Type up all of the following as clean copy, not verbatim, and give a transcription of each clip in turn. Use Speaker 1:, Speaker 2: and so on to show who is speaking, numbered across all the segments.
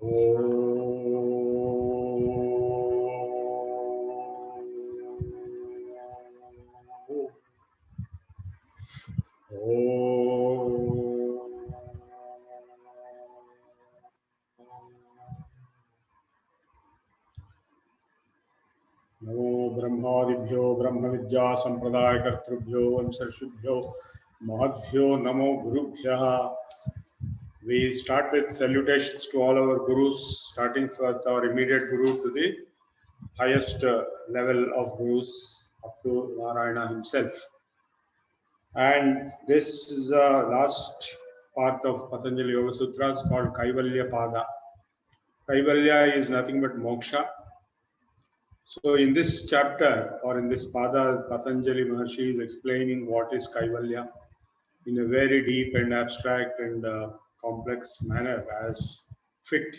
Speaker 1: नमो ब्रह्मादिभ्यो ब्रह्म विद्या संप्रदाय कर्तृभ्यो वंशर्षिभ्यो महद्भ्यो नमो गुरुभ्यः. We start with salutations to all our gurus, starting with our immediate guru to the highest level of gurus up to Narayana himself. And this is the last part of Patanjali Yoga Sutras called Kaivalya Pada. Kaivalya is nothing but moksha. So in this chapter or in this pada, Patanjali Maharshi is explaining what is Kaivalya in a very deep and abstract and complex manner as fit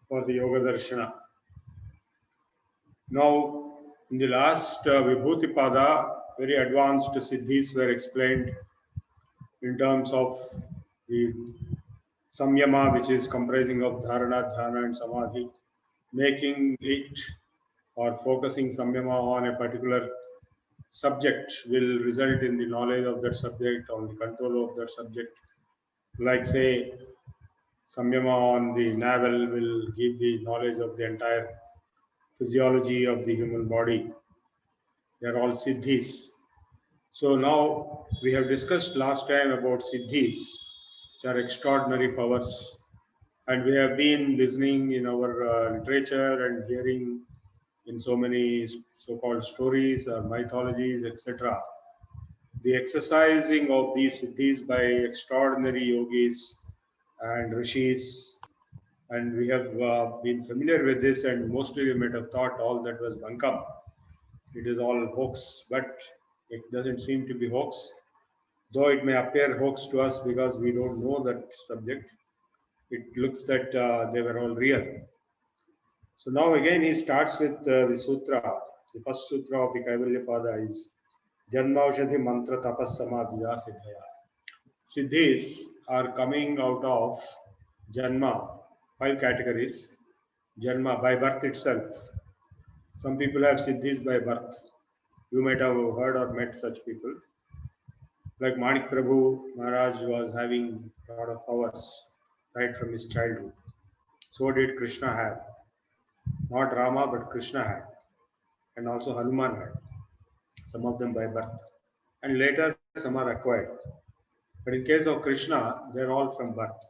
Speaker 1: for the Yoga Darshana. Now, in the last Vibhuti Pada, very advanced siddhis were explained in terms of the samyama, which is comprising of dharana, dhyana and samadhi, making it or focusing samyama on a particular subject will result in the knowledge of that subject, on the control of that subject. Like say, samyama on the navel will give the knowledge of the entire physiology of the human body. They are all siddhis. So now we have discussed last time about siddhis, which are extraordinary powers. And we have been listening in our literature and hearing in so many so-called stories or mythologies, etc. The exercising of these siddhis by extraordinary yogis and rishis, and we have been familiar with this, and mostly we might have thought all that was bunkam. It is all hoax, but it doesn't seem to be hoax, though it may appear hoax to us because we don't know that subject. It looks that they were all real. So now again he starts with the sutra. The first sutra of the Kaivalya Pada is Janmaushadhi Mantra Tapas Samadhiya Siddhaya. Siddhis are coming out of Janma, 5 categories. Janma, by birth itself. Some people have siddhis by birth. You might have heard or met such people. Like Manik Prabhu Maharaj was having a lot of powers right from his childhood. So did Krishna have. Not Rama, but Krishna had. And also Hanuman had. Some of them by birth. And later some are acquired. But in case of Krishna, they're all from birth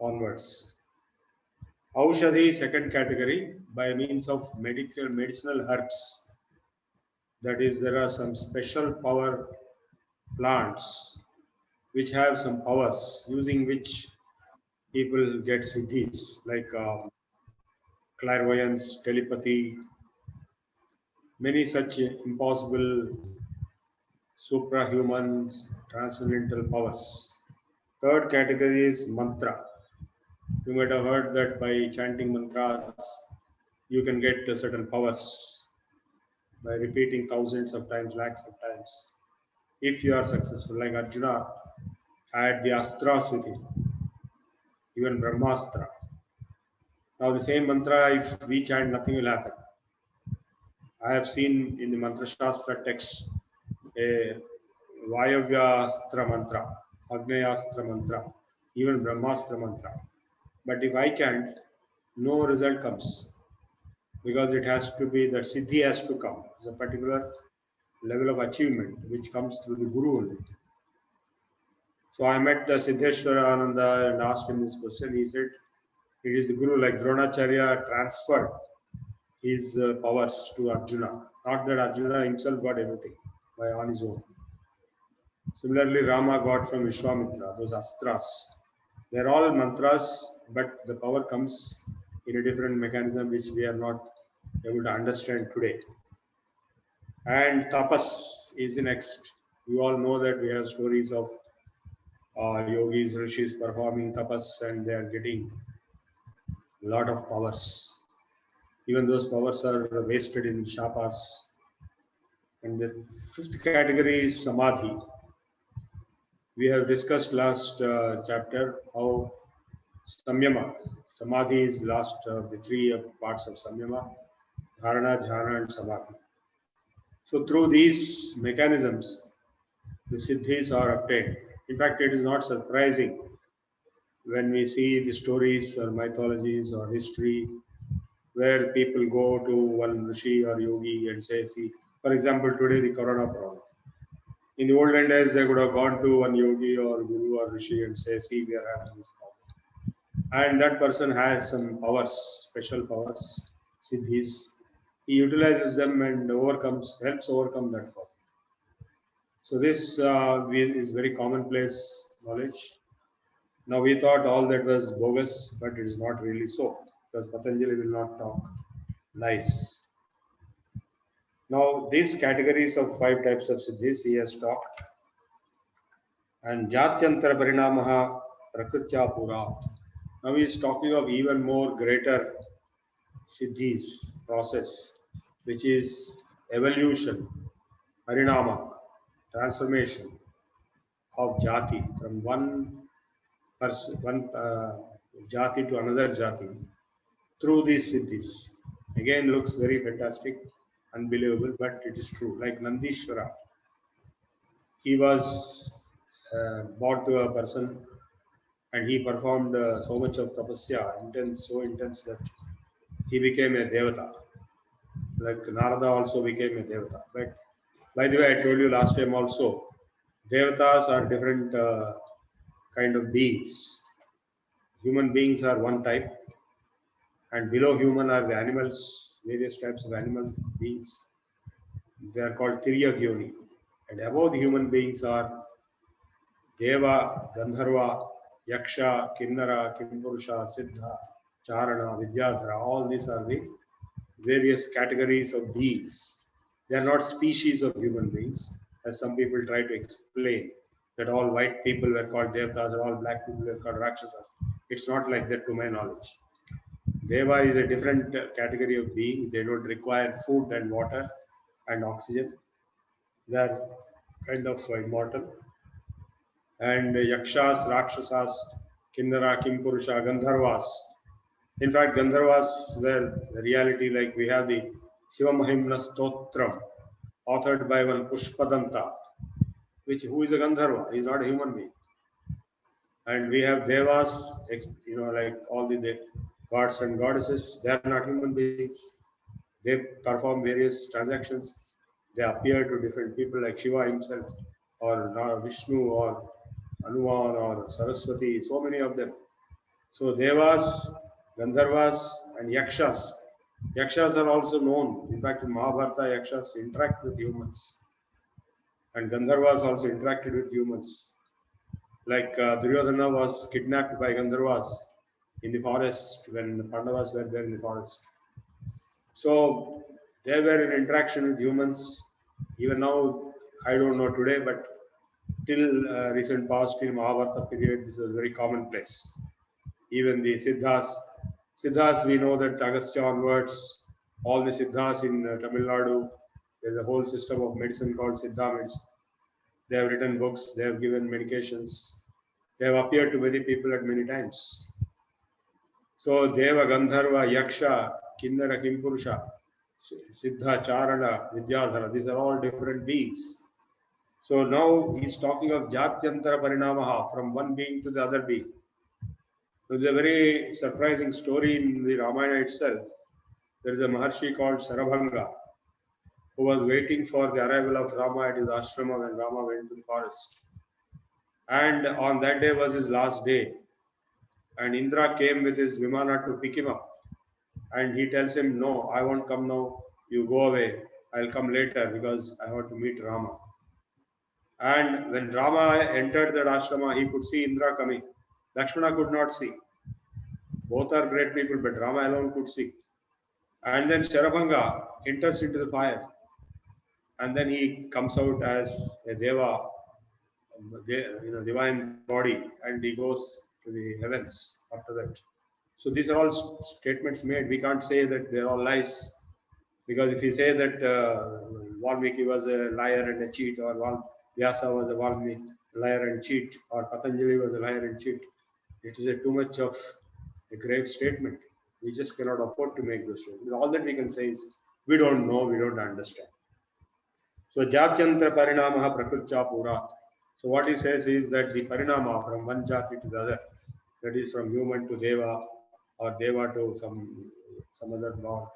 Speaker 1: onwards. Aushadhi, second category, by means of medicinal herbs. That is, there are some special power plants which have some powers using which people get siddhis, like clairvoyance, telepathy, many such impossible suprahuman transcendental powers. Third category is mantra. You might have heard that by chanting mantras, you can get certain powers by repeating thousands of times, lakhs of times. If you are successful, like Arjuna had the astras with him, even Brahmastra. Now the same mantra, if we chant, nothing will happen. I have seen in the Mantra Shastra text a Vayavya-astra mantra, Agneya-astra mantra, even Brahmastra mantra. But if I chant, no result comes because it has to be, that siddhi has to come. It's a particular level of achievement which comes through the Guru only. So I met Siddheshwara Ananda and asked him this question. He said, it is the Guru, like Dronacharya transferred his powers to Arjuna. Not that Arjuna himself got everything on his own. Similarly, Rama got from Vishwamitra, those astras. They're all mantras, but the power comes in a different mechanism which we are not able to understand today. And tapas is the next. You all know that we have stories of yogis, rishis performing tapas, and they are getting a lot of powers. Even those powers are wasted in shapas. And the fifth category is samadhi. We have discussed last chapter how Samyama. Samadhi is last of the three parts of Samyama: Dharana, Jhana, and Samadhi. So through these mechanisms, the siddhis are obtained. In fact, it is not surprising when we see the stories or mythologies or history where people go to one rishi or yogi and say, see, for example, today the corona problem. In the olden days, they would have gone to one yogi or guru or rishi and say, see, we are having this problem. And that person has some powers, special powers, siddhis. He utilizes them and helps overcome that problem. So this is very commonplace knowledge. Now we thought all that was bogus, but it is not really so, because Patanjali will not talk lies. Now these categories of 5 types of siddhis he has talked, and Jatyantara Parinamaha Prakritya Purat. Now he is talking of even more greater siddhis process, which is evolution, parinama, transformation of jati from one jati to another jati through these siddhis. Again, looks very fantastic, unbelievable, but it is true. Like Nandishvara, he was brought to a person and he performed so much of tapasya, intense, so intense that he became a devata. Like Narada also became a devata. But by the way, I told you last time also, devatas are different kind of beings. Human beings are one type, and below human are the animals, various types of animals, beings. They are called Tirya Gyoni. And above the human beings are Deva, Gandharva, Yaksha, Kinnara, Kimpurusha, Siddha, Charana, Vidyadhara. All these are the various categories of beings. They are not species of human beings, as some people try to explain that all white people were called Devatas or all black people were called Rakshasas. It's not like that to my knowledge. Deva is a different category of being. They don't require food and water and oxygen. They are kind of immortal. And Yakshas, Rakshasas, Kinnara, Kimpurusha, Gandharvas. In fact, Gandharvas were the reality, like we have the Shivamahimna Stotram, authored by one Pushpadanta, who is a Gandharva, he is not a human being. And we have Devas, like all the gods and goddesses, they are not human beings. They perform various transactions. They appear to different people like Shiva himself, or Vishnu, or Hanuman, or Saraswati, so many of them. So Devas, Gandharvas, and Yakshas. Yakshas are also known. In fact, in Mahabharata, Yakshas interact with humans. And Gandharvas also interacted with humans. Like Duryodhana was kidnapped by Gandharvas in the forest when the Pandavas were there in the forest. So they were in interaction with humans. Even now, I don't know today, but till recent past, till Mahabharata period, this was very commonplace. Even the Siddhas, we know that Agastya onwards, all the Siddhas in Tamil Nadu, there's a whole system of medicine called Siddha medicine. They have written books, they have given medications, they have appeared to many people at many times. So Deva, Gandharva, Yaksha, Kinnara, Kimpurusha, Siddha, Charana, Vidyadhara, these are all different beings. So now he's talking of Jatyantara Parinamaha, from one being to the other being. There's a very surprising story in the Ramayana itself. There is a Maharshi called Sarabhanga who was waiting for the arrival of Rama at his ashrama when Rama went to the forest. And on that day was his last day. And Indra came with his Vimana to pick him up. And he tells him, no, I won't come now. You go away. I'll come later because I want to meet Rama. And when Rama entered that ashrama, he could see Indra coming. Lakshmana could not see. Both are great people, but Rama alone could see. And then Sarabhanga enters into the fire. And then he comes out as a Deva, divine body, and he goes to the heavens after that. So these are all statements made. We can't say that they're all lies, because if you say that Valmiki was a liar and a cheat, or Vyasa was a liar and cheat, or Patanjali was a liar and cheat, It is too much of a grave statement. We just cannot afford to make those statements. All that we can say is we don't know, we don't understand. So Jatyantra Parinamaha Prakrutya Purat. So what he says is that the Parinama from one Jati to the other, that is from human to Deva or Deva to some other lord,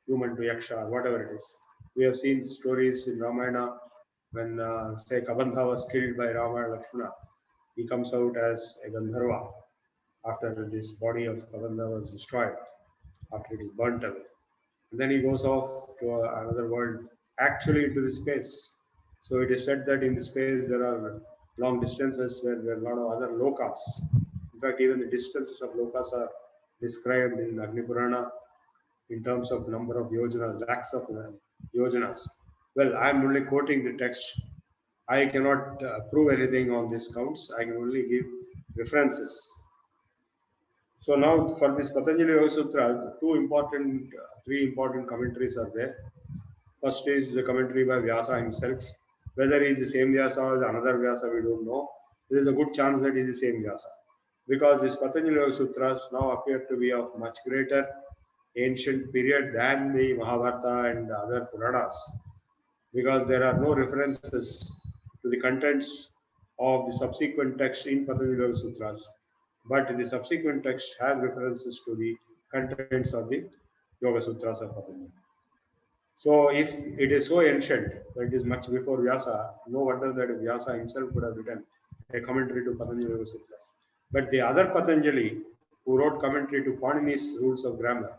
Speaker 1: human to Yaksha, whatever it is. We have seen stories in Ramayana when say Kabandha was killed by Rama and Lakshmana. He comes out as a Gandharva after this body of Kabandha was destroyed, after it is burnt away. And then he goes off to another world, actually into the space. So it is said that in the space there are long distances where there are a lot of other lokas. In fact, even the distances of lokas are described in Agni Purana in terms of number of yojanas, lakhs of yojanas. Well, I am only quoting the text. I cannot prove anything on these counts. I can only give references. So now for this Patanjali Yoga Sutra, three important commentaries are there. First is the commentary by Vyasa himself. Whether he is the same Vyasa or another Vyasa, we don't know. There is a good chance that he is the same Vyasa. Because these Patanjali Yoga Sutras now appear to be of much greater ancient period than the Mahabharata and the other Puranas. Because there are no references to the contents of the subsequent texts in Patanjali Yoga Sutras. But the subsequent texts have references to the contents of the Yoga Sutras of Patanjali. So if it is so ancient, that it is much before Vyasa, no wonder that Vyasa himself would have written a commentary to Patanjali Yoga Sutras. But the other Patanjali, who wrote commentary to Panini's rules of grammar,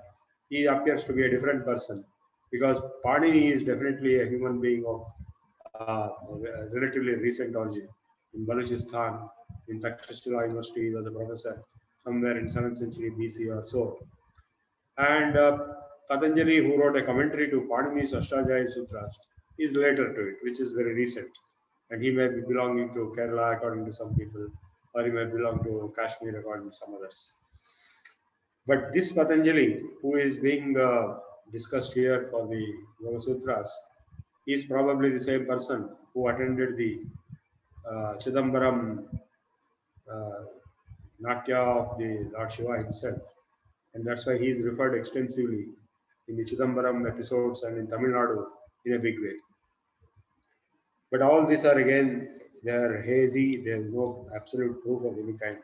Speaker 1: he appears to be a different person, because Panini is definitely a human being of relatively recent origin. In Balochistan, in Takshashila University, he was a professor somewhere in 7th century BC or so. And Patanjali, who wrote a commentary to Panini's Ashtadhyayi Sutras, is later to it, which is very recent. And he may be belonging to Kerala according to some people, or he may belong to Kashmir according to some others. But this Patanjali, who is being discussed here for the Yoga Sutras, is probably the same person who attended the Chidambaram Natya of the Lord Shiva himself. And that's why he is referred extensively in the Chidambaram episodes and in Tamil Nadu in a big way. But all these are again, they are hazy, there is no absolute proof of any kind.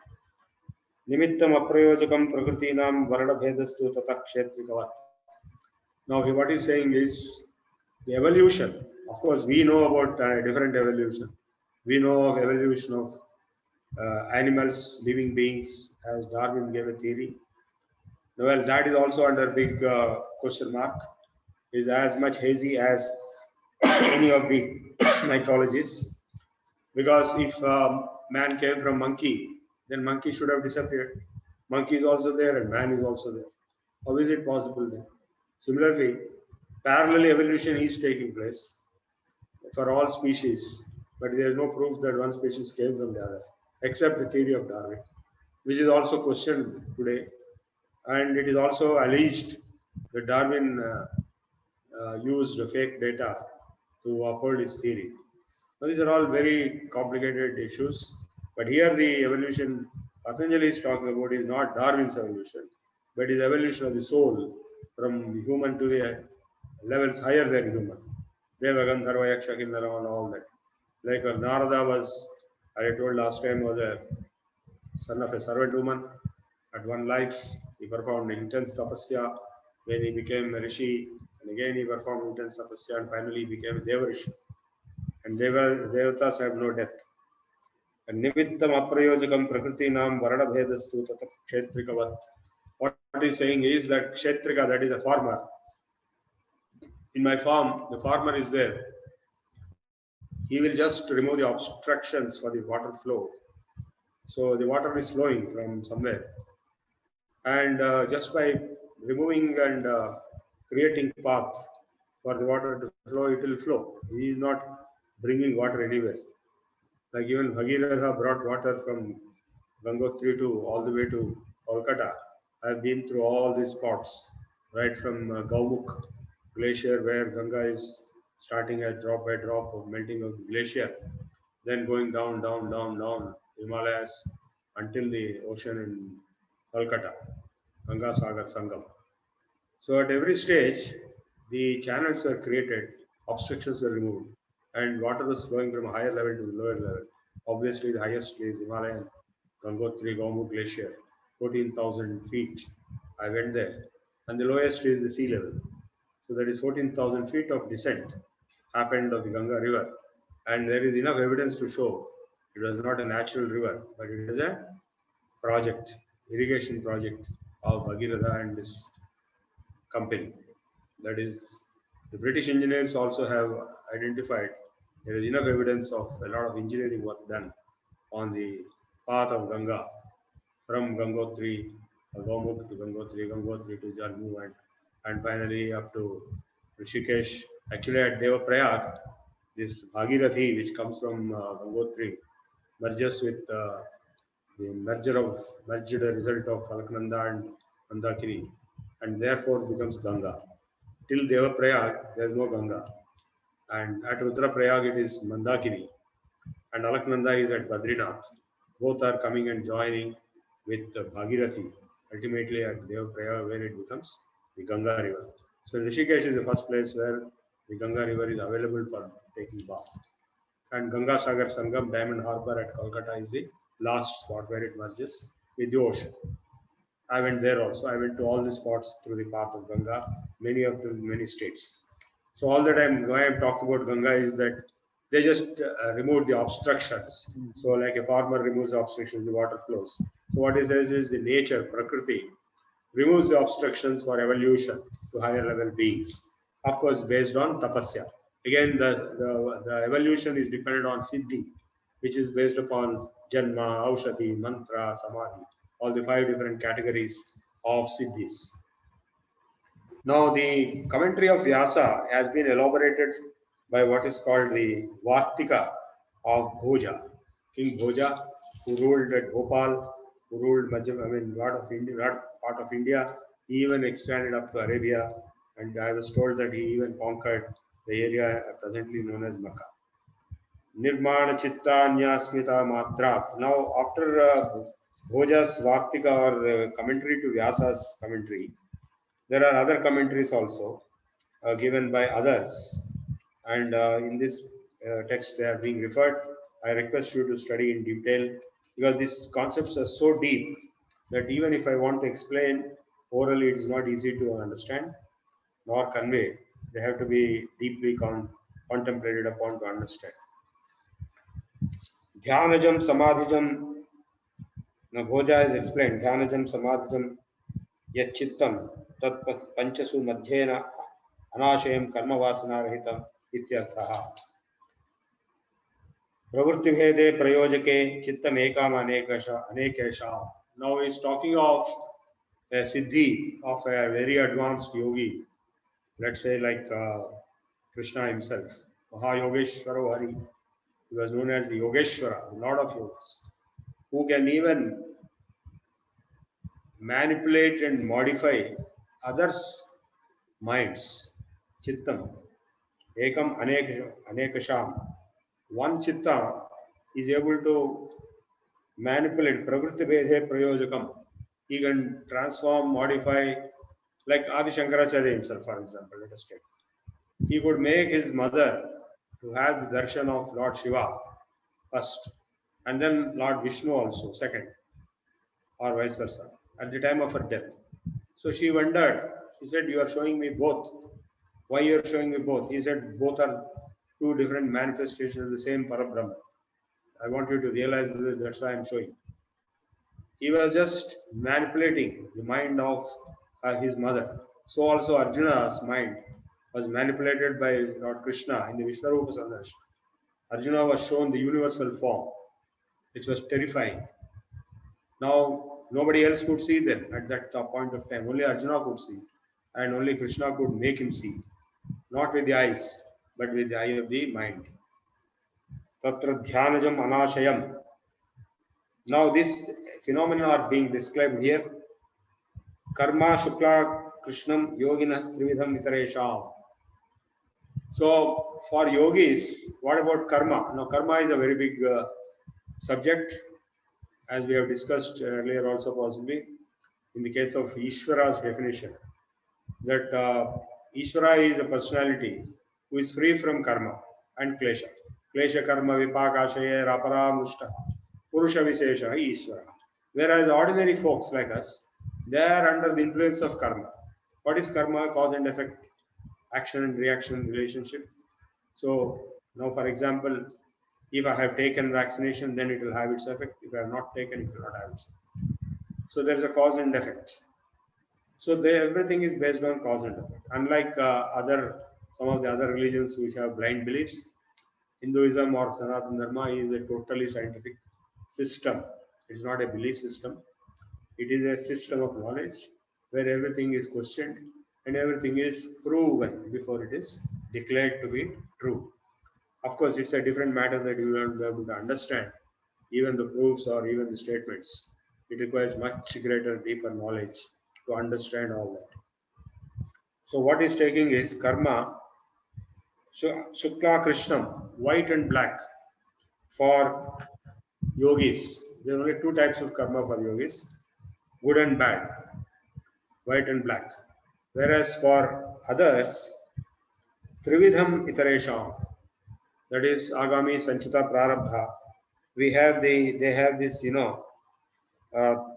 Speaker 1: Nimittam aprayojakam prakritinam varnabhedastu tatah kshetrikavat. Now what he's saying is the evolution. Of course, we know about different evolution. We know of evolution of animals, living beings, as Darwin gave a theory. Well, that is also under big question mark. Is as much hazy as any of the mythologies. Because if man came from monkey, then monkey should have disappeared. Monkey is also there and man is also there. How is it possible then? Similarly, parallel evolution is taking place for all species, but there is no proof that one species came from the other, except the theory of Darwin, which is also questioned today. And it is also alleged that Darwin used fake data to uphold his theory. Now, these are all very complicated issues, but here the evolution Patanjali is talking about is not Darwin's evolution, but is evolution of the soul from human to the levels higher than human. Deva, Gandharva, Yaksha, Kinnara, and all that. Like Narada was, I told last time, was a son of a servant woman. At one life, he performed intense tapasya, then he became a rishi, and again he performed intense tapasya, and finally he became a Devarishi. And Devatas have no death. And nimittam aprayojakam prakritinam varnabhedastu tatat kshetrikavat. What he's saying is that kshetrika, that is a farmer. In my farm, the farmer is there. He will just remove the obstructions for the water flow. So the water is flowing from somewhere. And just by removing and creating path for the water to flow, it will flow. He is not bringing water anywhere. Like even Bhagiratha brought water from Gangotri to all the way to Kolkata. I've been through all these spots, right from Gaumukh glacier, where Ganga is starting at drop by drop of melting of the glacier, then going down, down, down, down Himalayas, until the ocean in Kolkata, Ganga Sagar Sangam. So at every stage, the channels were created, obstructions were removed, and water was flowing from a higher level to the lower level. Obviously, the highest is Himalayan Gangotri Gomu Glacier, 14,000 feet. I went there. And the lowest is the sea level. So that is 14,000 feet of descent happened of the Ganga River. And there is enough evidence to show it was not a natural river, but it is a project, irrigation project of Bhagiratha and his company. That is, the British engineers also have identified there is enough evidence of a lot of engineering work done on the path of Ganga from Gangotri, Gomukh to Gangotri, Gangotri to Jammu, and finally up to Rishikesh. Actually, at Devaprayag, this Bhagirathi, which comes from Gangotri, merges with the merged result of Alaknanda and Mandakini, and therefore becomes Ganga. Till Devaprayag, there is no Ganga. And at Rudraprayag, it is Mandakini. And Alaknanda is at Badrinath. Both are coming and joining with the Bhagirathi, ultimately at Devaprayag, where it becomes the Ganga River. So Rishikesh is the first place where the Ganga River is available for taking bath. And Ganga Sagar Sangam, Diamond Harbour at Kolkata, is the last spot where it merges with the ocean. I went there also. I went to all the spots through the path of Ganga, many of them, many states. So all the time, why I'm talking about Ganga is that they just remove the obstructions. So like a farmer removes the obstructions, the water flows. So what it says is the nature, Prakriti, removes the obstructions for evolution to higher level beings. Of course, based on tapasya. Again, the evolution is dependent on siddhi, which is based upon janma, aushadhi, mantra, samadhi, all the 5 different categories of siddhis. Now, the commentary of Vyasa has been elaborated by what is called the Vartika of Bhoja, King Bhoja, who ruled at Bhopal, who ruled part of India. He even expanded up to Arabia, and I was told that he even conquered the area presently known as Makkah. Nirmana Chitta Nyasmita Matrat. Now, after Bhoja's Vartika or the commentary to Vyasa's commentary, there are other commentaries also given by others, and in this text they are being referred. I request you to study in detail because these concepts are so deep that even if I want to explain orally, it is not easy to understand nor convey. They have to be deeply contemplated upon to understand. Dhyanajam Samadhijam. Now Bhoja is explained. Dhyanajam Samadhijam Yachittam Tat Panchasu Madhyena Anashayam Karma Vasana Rahitam Ityarthaha. Pravritti Bhede Prayojake Chittam Ekam Anekesha. Now he is talking of a siddhi of a very advanced yogi, let's say like Krishna himself, Mahayogeshwara Hari. He was known as the Yogeshwara, the Lord of Yogas, who can even manipulate and modify others' minds. Chittam, Ekam Anekasham. One chitta is able to manipulate Pravritti Bhede Prayojakam. He can transform, modify, like Adi Shankaracharya himself, for example, let us take. He could make his mother to have the darshan of Lord Shiva first, and then Lord Vishnu also second, or vice versa, at the time of her death. So she wondered, she said, you are showing me both. Why you are showing me both? He said, both are 2 different manifestations of the same Parabrahma. I want you to realize that that's why I am showing. He was just manipulating the mind of his mother. So also Arjuna's mind was manipulated by Lord Krishna in the Vishnarupa Sandarshan. Arjuna was shown the universal form, which was terrifying. Now, nobody else could see them at that point of time. Only Arjuna could see, and only Krishna could make him see. Not with the eyes, but with the eye of the mind. Tatra dhyanajam anashayam. Now, this phenomena are being described here. Karma Shukla Krishnam Yoginas Trividham Vitaresham. So, for yogis, what about karma? Now, karma is a very big subject. as we have discussed earlier also possibly, in the case of Ishvara's definition, that Ishvara is a personality who is free from karma and klesha. Klesha karma vipakashaya raparamushta purusha vishesha Ishvara. Whereas ordinary folks like us, they are under the influence of karma. What is karma? Cause and effect, action and reaction relationship. So now, for example, if I have taken vaccination, then it will have its effect. If I have not taken, it will not have its effect. So there is a cause and effect. So everything is based on cause and effect. Unlike some of the other religions which have blind beliefs, Hinduism or Sanatana Dharma is a totally scientific system. It's not a belief system. It is a system of knowledge where everything is questioned and everything is proven before it is declared to be true. Of course, it's a different matter that you will not be able to understand even the proofs or even the statements. It requires much greater, deeper knowledge to understand all that. So what is taking is karma, Shukla Krishnam, white and black for yogis. There are only two types of karma for yogis, good and bad, white and black. Whereas for others, Trividham Itaresham, that is Agami Sanchita Prarabdha, they have this,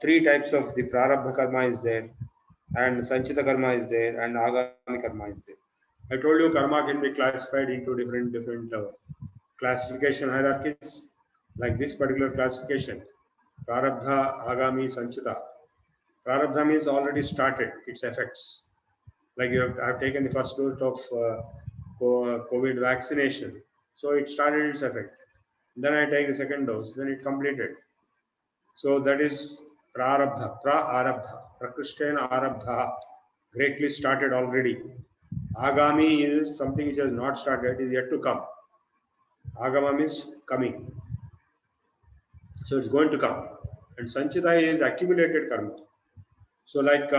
Speaker 1: three types of the Prarabdha karma is there, and Sanchita karma is there, and Agami karma is there. I told you karma can be classified into different classification hierarchies. Like this particular classification, Prarabdha, Agami, Sanchita. Prarabdha means already started its effects. Like I've taken the first dose of COVID vaccination, so it started its effect. Then I take the second dose, then it completed. So that is Prarabdha, Pra-Arabdha, Prakrishtena Arabdha, greatly started already. Agami is something which has not started, is yet to come. Agama means coming. So it's going to come. And Sanchita is accumulated karma. So like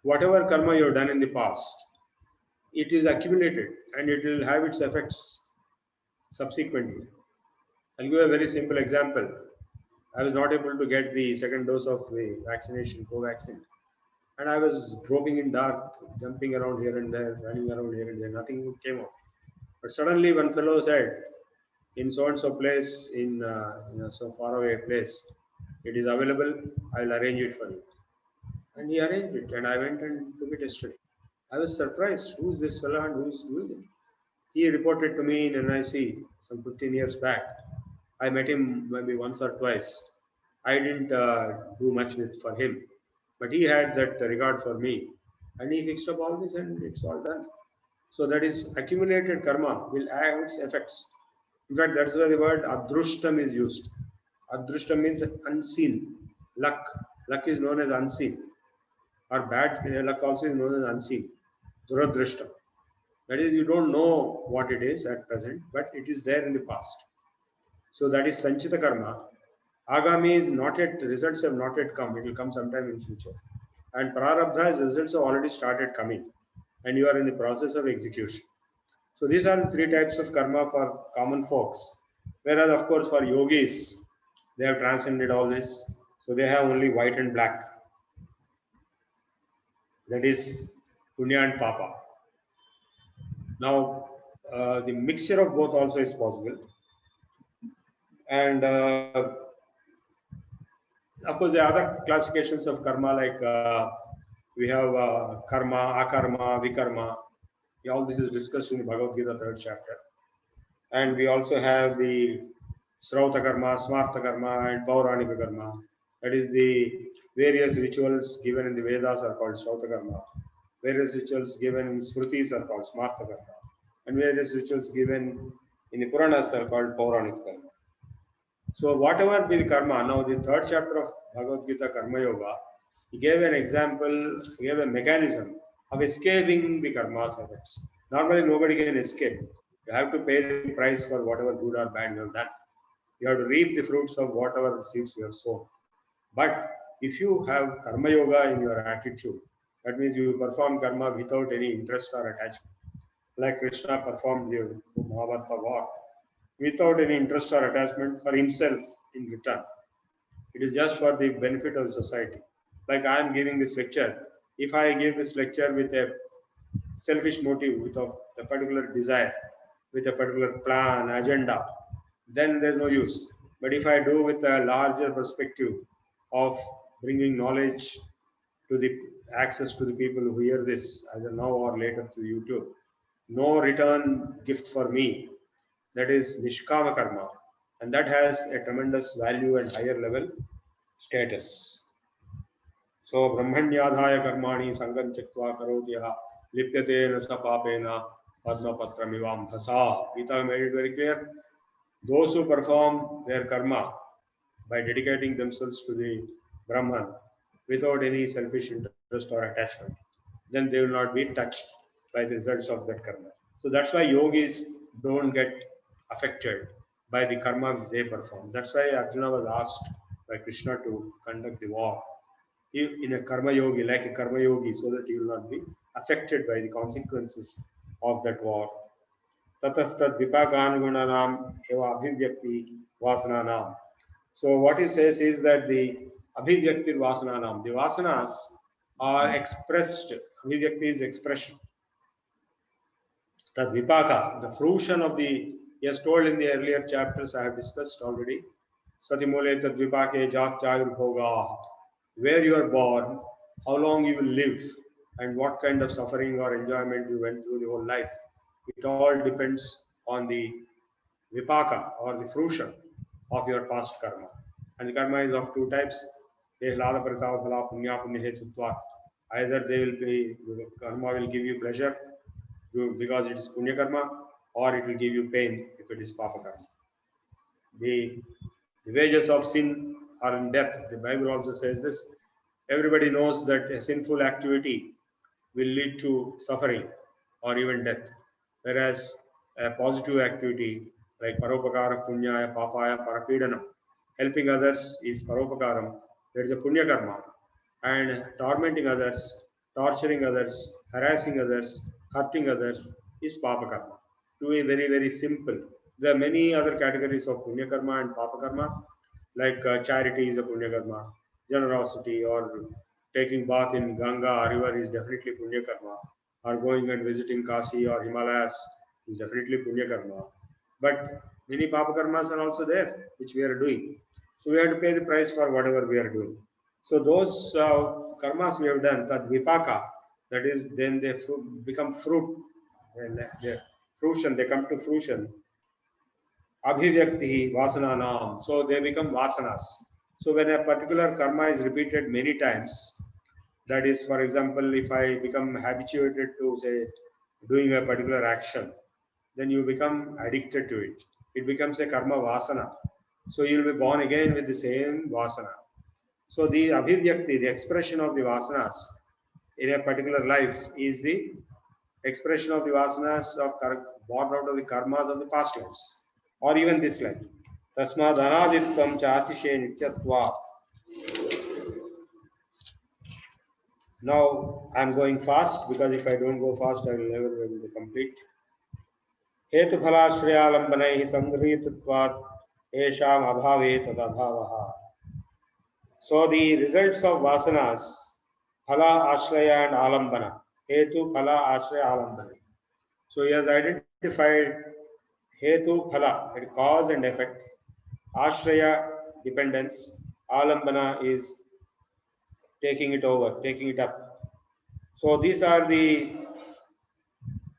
Speaker 1: whatever karma you have done in the past, it is accumulated and it will have its effects subsequently. I'll give a very simple example. I was not able to get the second dose of the vaccination, Covaxin. And I was groping in dark, jumping around here and there, running around here and there. Nothing came out. But suddenly one fellow said, in so and so place, in so far away place, it is available. I'll arrange it for you. And he arranged it, and I went and took it yesterday. I was surprised. Who's this fellow and who's doing it? He reported to me in NIC some 15 years back. I met him maybe once or twice. I didn't do much for him, but he had that regard for me, and he fixed up all this, and it's all done. So that is accumulated karma will have its effects. In fact, that's why the word adrushtam is used. Adrushtam means unseen. Luck. Luck is known as unseen. Or bad luck also is known as unseen. Duradrushtam. That is, you don't know what it is at present, but it is there in the past. So that is Sanchita karma. Agami is not yet, results have not yet come. It will come sometime in future. And Prarabdha results have already started coming. And you are in the process of execution. So these are the three types of karma for common folks. Whereas, of course, for yogis, they have transcended all this. So they have only white and black. That is Punya and Papa. Now, the mixture of both also is possible. And of course, the other classifications of karma, like we have karma, akarma, vikarma. All this is discussed in the Bhagavad Gita 3rd chapter. And we also have the Srauta karma, Smarta karma, and Pauranika karma. That is, the various rituals given in the Vedas are called Srauta karma. Various rituals given in Smritis are called Smarta karma. And various rituals given in the Puranas are called Pauranika karma. So whatever be the karma, now the 3rd chapter of Bhagavad Gita Karma Yoga, he gave an example, he gave a mechanism of escaping the karma's effects. Normally nobody can escape. You have to pay the price for whatever good or bad you have done. You have to reap the fruits of whatever seeds you have sown. But if you have karma yoga in your attitude, that means you perform karma without any interest or attachment. Like Krishna performed the Mahabharata war without any interest or attachment for himself in return. It is just for the benefit of the society. Like I am giving this lecture. If I give this lecture with a selfish motive, with a particular desire, with a particular plan, agenda, then there's no use. But if I do with a larger perspective of bringing knowledge to the access to the people who hear this either now or later through YouTube, no return gift for me, that is Nishkama Karma, and that has a tremendous value and higher level status. So Brahmanyadhaya Karmani Sangam Chiktva Karotyaha Lipyate Nasa Papena Padma Patra Mivam Bhasa. Gita made it very clear. Those who perform their karma by dedicating themselves to the Brahman without any selfish interest or attachment, then they will not be touched by the results of that karma. So that's why yogis don't get affected by the karma which they perform. That's why Arjuna was asked by Krishna to conduct the war in a karma yogi, like a karma yogi, so that he will not be affected by the consequences of that war. Tatastad vipakangunanam eva abhivyakti vasananam. So what he says is that the abhivyakti vasananam, the vasanas are expressed. Abhivyakti is expression. Tad vipaka, the fruition of the, he has told in the earlier chapters, I have discussed already. Satimole tad vipake jat chayur bhoga. Where you are born, how long you will live, and what kind of suffering or enjoyment you went through the whole life. It all depends on the vipaka or the fruition of your past karma. And the karma is of two types. Either they will be, the karma will give you pleasure because it is punya karma, or it will give you pain if it is papa karma. The wages of sin are in death. The Bible also says this. Everybody knows that a sinful activity will lead to suffering or even death, whereas a positive activity like paropakara punyaya papaya parapidanam, helping others is paropakaram, that is a punya karma, and tormenting others, torturing others, harassing others, hurting others is papa karma. To be very, very simple, there are many other categories of punya karma and papa karma, like charity is a punya karma, generosity or taking bath in Ganga river is definitely punya karma, or going and visiting Kasi or Himalayas is definitely punya karma. But many papa karmas are also there, which we are doing. So we have to pay the price for whatever we are doing. So those karmas we have done, that vipaka, that is, then they become fruit, and they fruition, they come to fruition. Abhivyakti vasananam, so they become vasanas. So when a particular karma is repeated many times, that is, for example, if I become habituated to, say, doing a particular action, then you become addicted to it. It becomes a karma vasana. So you'll be born again with the same vasana. So the abhivyakti, the expression of the vasanas in a particular life, is the expression of the vasanas of born out of the karmas of the past lives, or even this life. Tasmad anaditvam chasishe nityatva. Now I'm going fast, because if I don't go fast, I will never be able to complete. Hetu phalashrayalambanaih sanghritvatvat esham abhave tadabhavaha. So the results of vasanas, phala, ashraya and alambana. Hetu, phala, ashraya, alambana. So he has identified hetu, phala, that cause and effect. Ashraya, dependence. Alambana is taking it over, taking it up. So these are the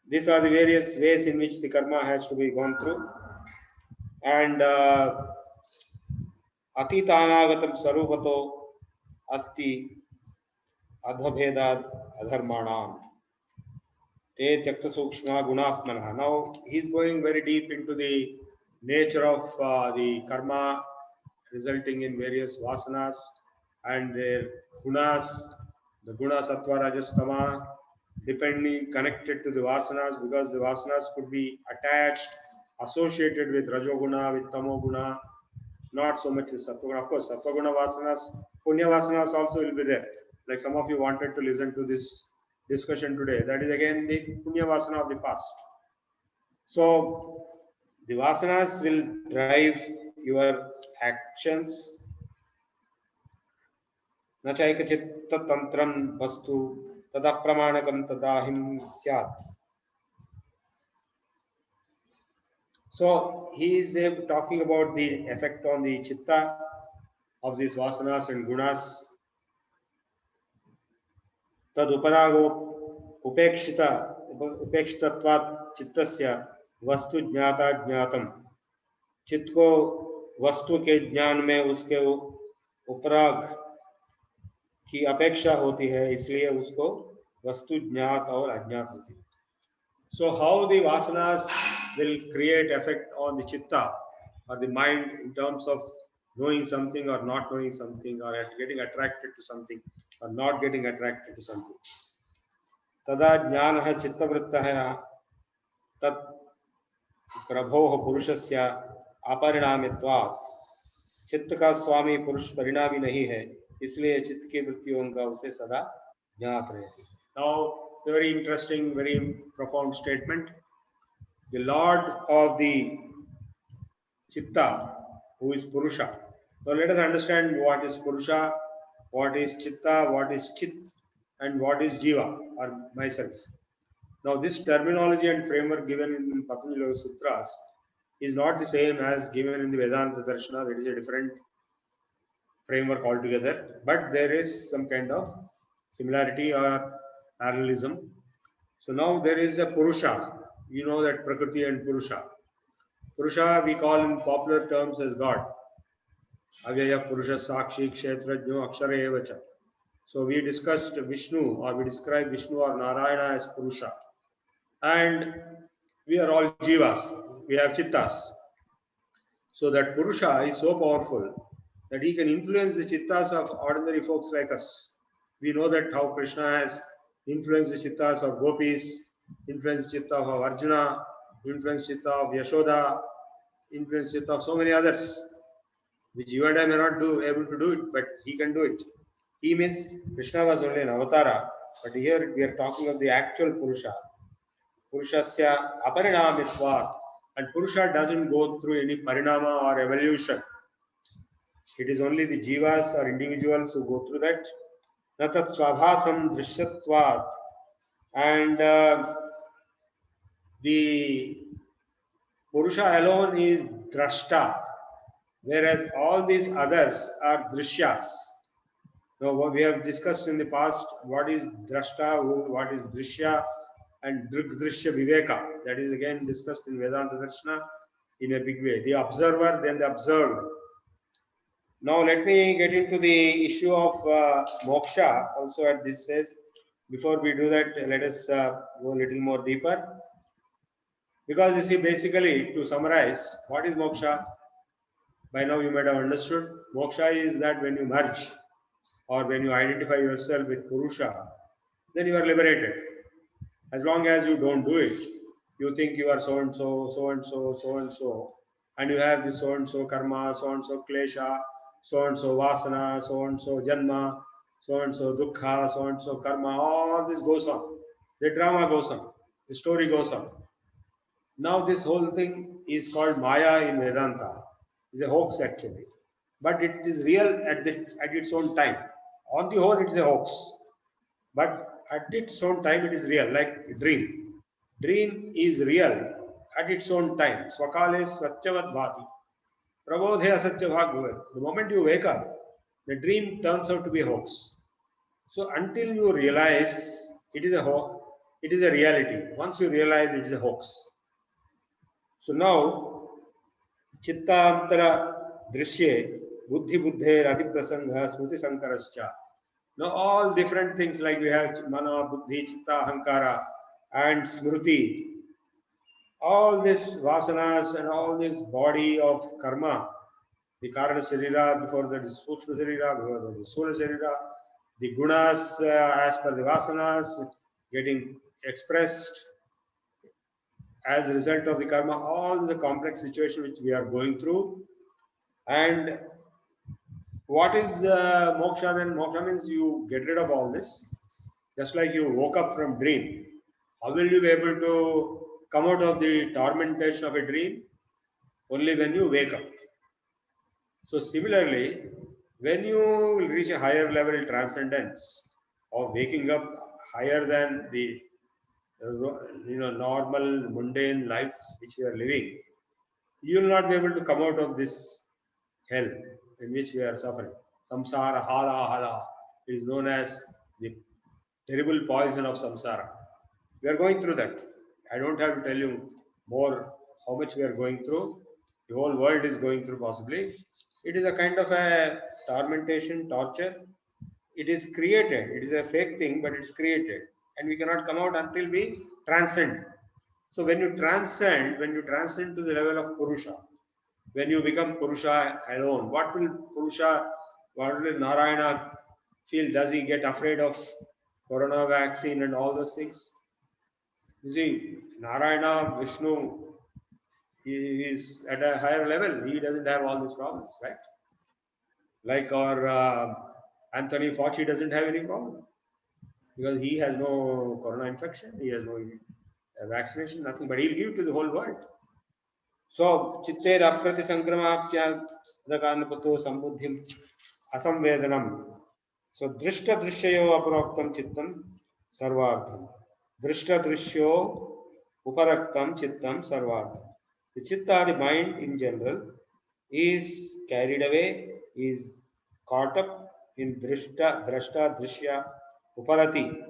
Speaker 1: various ways in which the karma has to be gone through. And atitanagatam sarupato asti adhabedad adharmanam te chakta sukshma gunatmanah. Now he is going very deep into the nature of the karma resulting in various vasanas and their gunas, the guna, sattva, rajas, tama, depending, connected to the vasanas, because the vasanas could be attached, associated with rajoguna, with tamoguna, not so much with sattva. Of course, sattva guna vasanas, punya vasanas also will be there. Like some of you wanted to listen to this discussion today, that is again the punya vasana of the past. So the vasanas will drive your actions, न चैकचित्ततन्त्रं वस्तु तदप्रमाणकं तदाहिं स्यात्. So he is talking about the effect on the chitta of these vasanas and gunas. Tad uparago upekshitatvat चित्तस्य वस्तु ज्ञाता ज्ञातम. चित्त को वस्तु के ज्ञान में उसके उपराग की अपेक्षा होती है, इसलिए उसको वस्तु ज्ञात और अज्ञात होती है. So how the vasanas will create effect on the chitta or the mind in terms of knowing something or not knowing something, or getting attracted to something or not getting attracted to something. Tada jnanah chittavrittah tat prabhoh purushasya aparinamitvat. चित्त का स्वामी पुरुष परिणामी नहीं है, इसलिए चित्त की वृत्तियों का उसे सदा ज्ञात रहती. Now, very interesting, very profound statement. The Lord of the Chitta, who is Purusha. So let us understand what is Purusha, what is Chitta, what is Chit, and what is Jiva or myself. Now, this terminology and framework given in Patanjali Yoga Sutras is not the same as given in the Vedanta Darshana. That is a different framework altogether, but there is some kind of similarity or parallelism. So now there is a Purusha. You know that Prakriti and Purusha. Purusha we call in popular terms as God. Avyaya Purusha Sakshi Kshetrajno Akshara Evacha. So we discussed Vishnu, or we describe Vishnu or Narayana as Purusha. And we are all Jivas. We have Chittas. So that Purusha is so powerful that he can influence the Chittas of ordinary folks like us. We know that how Krishna has influenced the Chittas of Gopis, influenced the Chitta of Arjuna, influenced the Chitta of Yashoda, influenced the Chitta of so many others, which you and I may not able to do it, but he can do it. He means Krishna was only an avatara, but here we are talking of the actual Purusha. Purushasya aparinamitvat. And Purusha doesn't go through any parinama or evolution. It is only the jivas or individuals who go through that. Natat swabhasam drishyatvat. And the Purusha alone is drashta, whereas all these others are drishyas. Now, what we have discussed in the past, what is drashta, what is drishya, and drishya viveka. That is again discussed in Vedanta Darshana in a big way. The observer, then the observed. Now let me get into the issue of moksha also at this stage. Before we do that, let us go a little more deeper. Because you see, basically, to summarize, what is moksha? By now you might have understood. Moksha is that when you merge or when you identify yourself with Purusha, then you are liberated. As long as you don't do it, you think you are so and so, so and so, so and so, and you have this so and so karma, so and so klesha, so and so vasana, so and so janma, so and so dukkha, so and so karma. All this goes on. The drama goes on. The story goes on. Now this whole thing is called Maya in Vedanta. It's a hoax actually, but it is real at its own time. On the whole, it's a hoax, but at its own time it is real, like a dream. Dream is real at its own time. Swakale Swachavad Bhati. Prabodhe Asatya Bhagavad. The moment you wake up, the dream turns out to be a hoax. So until you realize it is a hoax, it is a reality. Once you realize it is a hoax. So now, Chittantara Drishye, Buddhi Buddhe Rati Prasangha Smriti Sankarascha. Now all different things like we have Mana, Buddhi, Chitta, Hankara and Smriti. All this vasanas and all this body of karma, the Karana Sharira before the Sukshma Sharira, before the Sula Sharira, the gunas as per the vasanas getting expressed as a result of the karma, all the complex situation which we are going through. And what is moksha then? Moksha means you get rid of all this. Just like you woke up from dream. How will you be able to come out of the tormentation of a dream? Only when you wake up. So similarly, When you reach a higher level transcendence of waking up higher than the normal mundane life which we are living, you will not be able to come out of this hell in which we are suffering. Samsara, hala, hala. It is known as the terrible poison of samsara. We are going through that. I don't have to tell you more how much we are going through. The whole world is going through possibly. It is a kind of a tormentation, torture. It is created. It is a fake thing, but it's created. And we cannot come out until we transcend. So when you transcend to the level of Purusha, when you become Purusha alone, what will Narayana feel? Does he get afraid of corona vaccine and all those things? You see, Narayana, Vishnu, he is at a higher level. He doesn't have all these problems, right? Like our Anthony Fauci doesn't have any problem because he has no corona infection, he has no vaccination, nothing, but he'll give to the whole world. So, chitter aprati sankramapya dakarnapato sambuddhim asamvedanam. So, drishta drishyayo aparaktam chittam sarvartham. Drishta drishyo uparaktam chittam sarvartham. The chitta, the mind in general, is carried away, is caught up in drashta, drishya, uparati.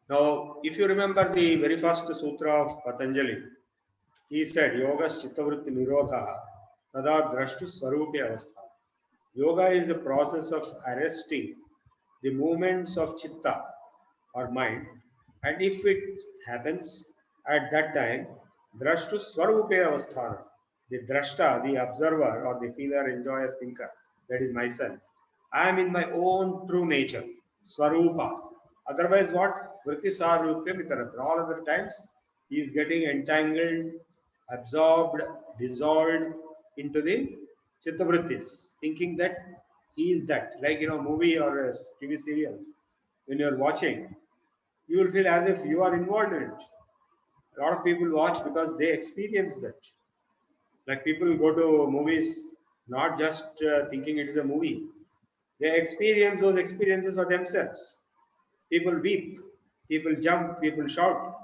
Speaker 1: Now, if you remember the very first sutra of Patanjali, he said, Yogas chittavritti nirodha tada drashtu swarupi avastha. Yoga is the process of arresting the movements of chitta or mind, and if it happens at that time, drashtu swarupe avasthana, the drashta, the observer or the feeler, enjoyer, thinker, that is myself. I am in my own true nature, swarupa. Otherwise, what? Vritti sarupya mitaratra. All other times, he is getting entangled, absorbed, dissolved into the chittavrittis, thinking that he is that. Like, movie or a TV serial, when you are watching, you will feel as if you are involved in it. A lot of people watch because they experience that. Like people go to movies not just thinking it is a movie, they experience those experiences for themselves. People weep, people jump, people shout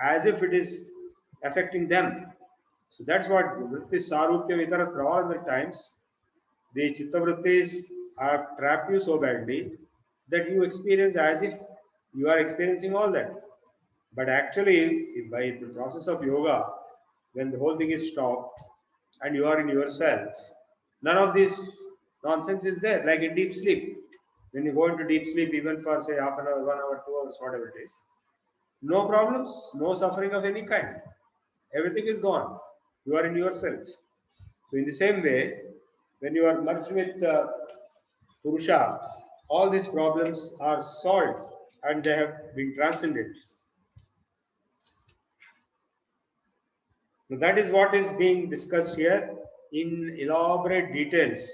Speaker 1: as if it is affecting them. So that's what Vritti Sarupya Vitaratra, all the times the Chittavrittis have trapped you so badly that you experience as if you are experiencing all that. But actually, by the process of yoga, when the whole thing is stopped and you are in yourself, none of this nonsense is there. Like in deep sleep, when you go into deep sleep, even for say half an hour, 1 hour, 2 hours, whatever it is, no problems, no suffering of any kind. Everything is gone. You are in yourself. So, in the same way, when you are merged with Purusha, all these problems are solved and they have been transcended. Now, that is what is being discussed here in elaborate details,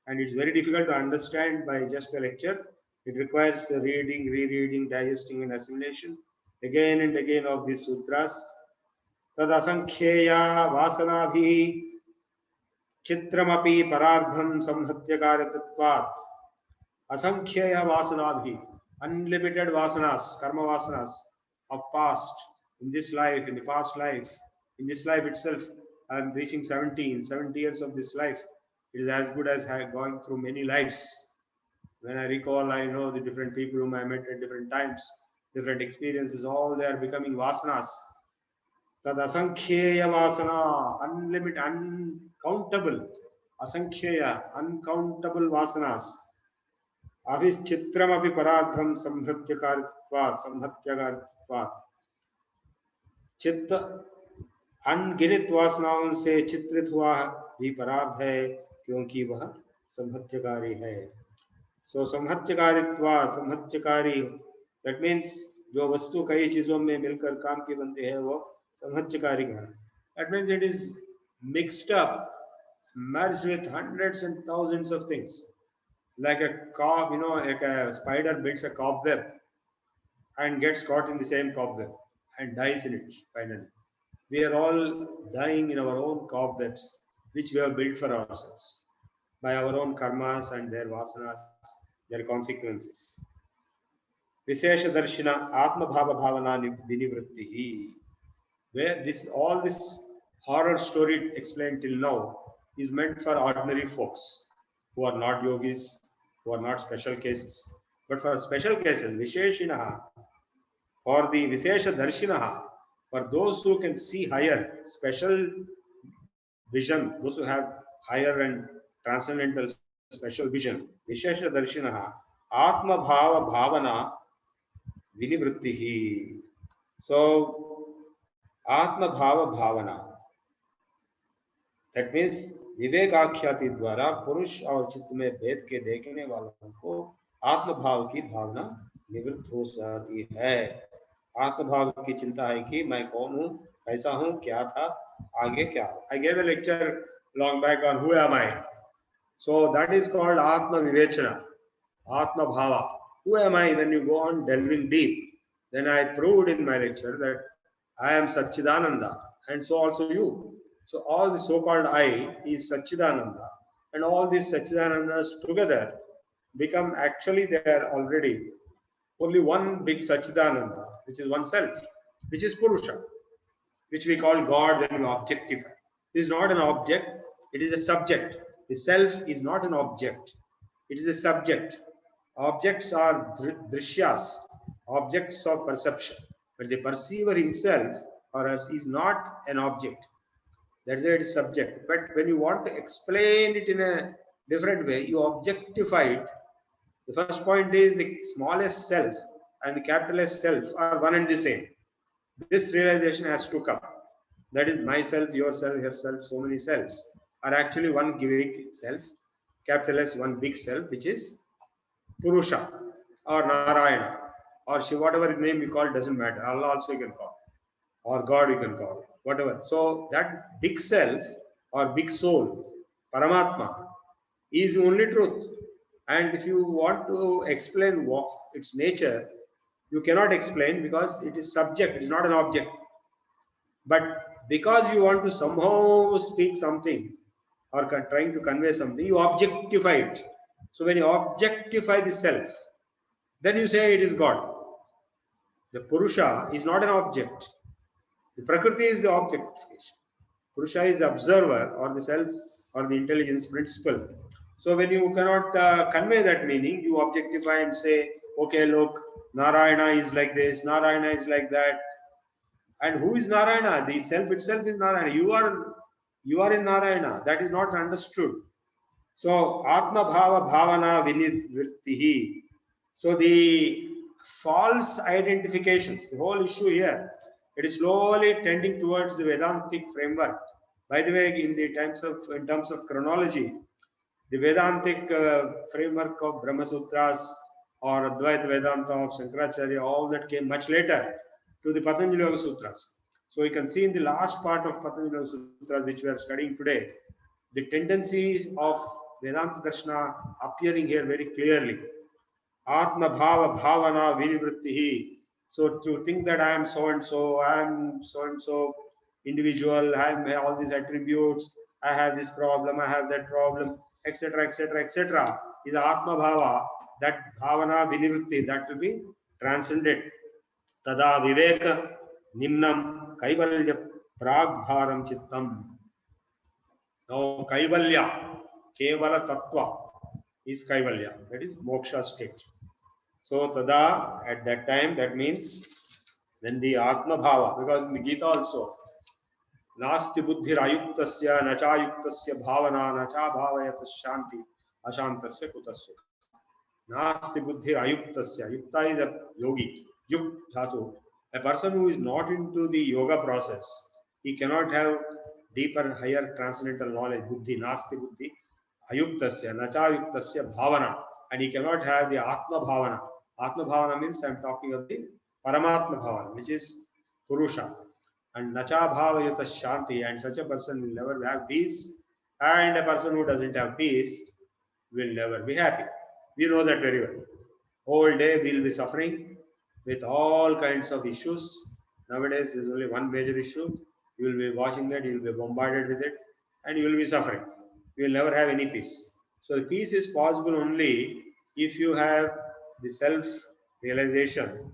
Speaker 1: and it's very difficult to understand by just a lecture. It requires reading, rereading, digesting, and assimilation again and again of these sutras. Tad asankhyeya vasanabhi chitramapi parardham samhatyakaritvat. Asankhyeya vasanabhi, unlimited vasanas, karma vasanas of past, in this life, in the past life, in this life itself. I am reaching 70. In 70 years of this life, it is as good as going through many lives. When I recall, I know the different people whom I met at different times, different experiences, all they are becoming vasanas. Tad asankhyeya vasana, unlimited, uncountable. Asankhyeya, uncountable vasanas. अभिश्चित्रमपि परार्थम संहत्यकारित्वात् चित्त अनगिनत वासनाओं से चित्रित हुआ भी परार्थ है क्योंकि वह संहत्यकारी है. सो संहत्यकारित्वात्, संहत्यकारी, दैट मीन्स जो वस्तु कई चीजों में मिलकर काम की बनती है वो संहत्यकारी है. That means it is mixed up, merged with hundreds and thousands of things. Like a cob, like a spider builds a cobweb and gets caught in the same cobweb and dies in it finally. We are all dying in our own cobwebs, which we have built for ourselves. by our own karmas and their vasanas, their consequences. Vishesha Darshina Atma Bhava Bhavana Vinivritti. Where this all this horror story explained till now is meant for ordinary folks who are not yogis, who are not special cases. But for special cases, Visheshinaha, for the Vishesha Darshinaha, for those who can see higher, special vision, those who have higher and transcendental special vision, Vishesha Darshinaha, Atma Bhava Bhavana Vinivrittihi. So, Atma Bhava Bhavana. That means विवेकाख्याति द्वारा पुरुष और चित्त में भेद के देखने वालों को आत्मभाव की भावना निवृत्त हो जाती है. आत्मभाव की चिंता है कि मैं कौन हूँ, कैसा हूँ, क्या था, आगे क्या. I gave a lecture long back on who am I. So that is called Atma Vivechana, Atma Bhava. Who am I? When you go on delving deep, then I proved in my lecture that I am Satchidananda, and so also you. So all the so-called I is Satchidananda, and all these Satchidanandas together become actually they are already only one big Satchidananda, which is oneself, which is Purusha, which we call God when we objectify. It is not an object, it is a subject. The self is not an object, it is a subject. Objects are drishyas, objects of perception, but the perceiver himself or us is not an object. That's why it is subject. But when you want to explain it in a different way, you objectify it. The first point is the smallest self and the capital S self are one and the same. This realization has to come. That is myself, yourself, herself, so many selves are actually one giving self, capital S, one big self, which is Purusha or Narayana or Shiva, whatever name you call, doesn't matter. Allah also you can call, or God you can call, whatever. So that big self or big soul, Paramatma, is the only truth. And if you want to explain what its nature, you cannot explain because it is subject, it is not an object. But because you want to somehow speak something or trying to convey something, you objectify it. So when you objectify the self, then you say it is God. The Purusha is not an object. The Prakriti is the objectification. Purusha is the observer or the self or the intelligence principle. So when you cannot convey that meaning, you objectify and say, okay, look, Narayana is like this, Narayana is like that. And who is Narayana? The self itself is Narayana. You are in Narayana. That is not understood. So Atma Bhava Bhavana Vinivrittihi. So the false identifications, the whole issue here, it is slowly tending towards the Vedantic framework. By the way, in terms of chronology, the Vedantic framework of Brahma Sutras or Advaita Vedanta of Shankaracharya, all that came much later to the Patanjali Yoga Sutras. So you can see in the last part of Patanjali Yoga Sutras, which we are studying today, the tendencies of Vedanta Darshana appearing here very clearly. Atma Bhava Bhavana Vinivrittihi. So to think that I am so and so individual, I have all these attributes, I have this problem, I have that problem, etc., etc., etc., is Atma Bhava. That Bhavana Vinivritti, that will be transcended. Tada Viveka Nimnam Kaivalya Pragbharam Chittam. Now Kaivalya, Kevala Tattva is Kaivalya, that is moksha state. So tada, at that time, that means when the Atma Bhava, because in the Gita also, Nasti Buddhir Ayuktasya, Nacha Yuktasya Bhavana, Nacha Bhavayata Shanti, Ashantasya Kutasya. Nasti Buddhir Ayuktasya. Yukta is a yogi, Yuk Dhatu. A person who is not into the yoga process, he cannot have deeper, higher transcendental knowledge. Buddhi, Nasti Buddhi, Ayuktasya, Nacha Yuktasya Bhavana. And he cannot have the Atma Bhavana. Atma Bhavana means I am talking of the Paramatma Bhavana, which is Purusha. And Nacha Bhavayata Shanti, and such a person will never have peace. And a person who doesn't have peace will never be happy. We know that very well. Whole day we will be suffering with all kinds of issues. Nowadays, there is only one major issue. You will be watching that, you will be bombarded with it, and you will be suffering. You will never have any peace. So the peace is possible only if you have the self-realization,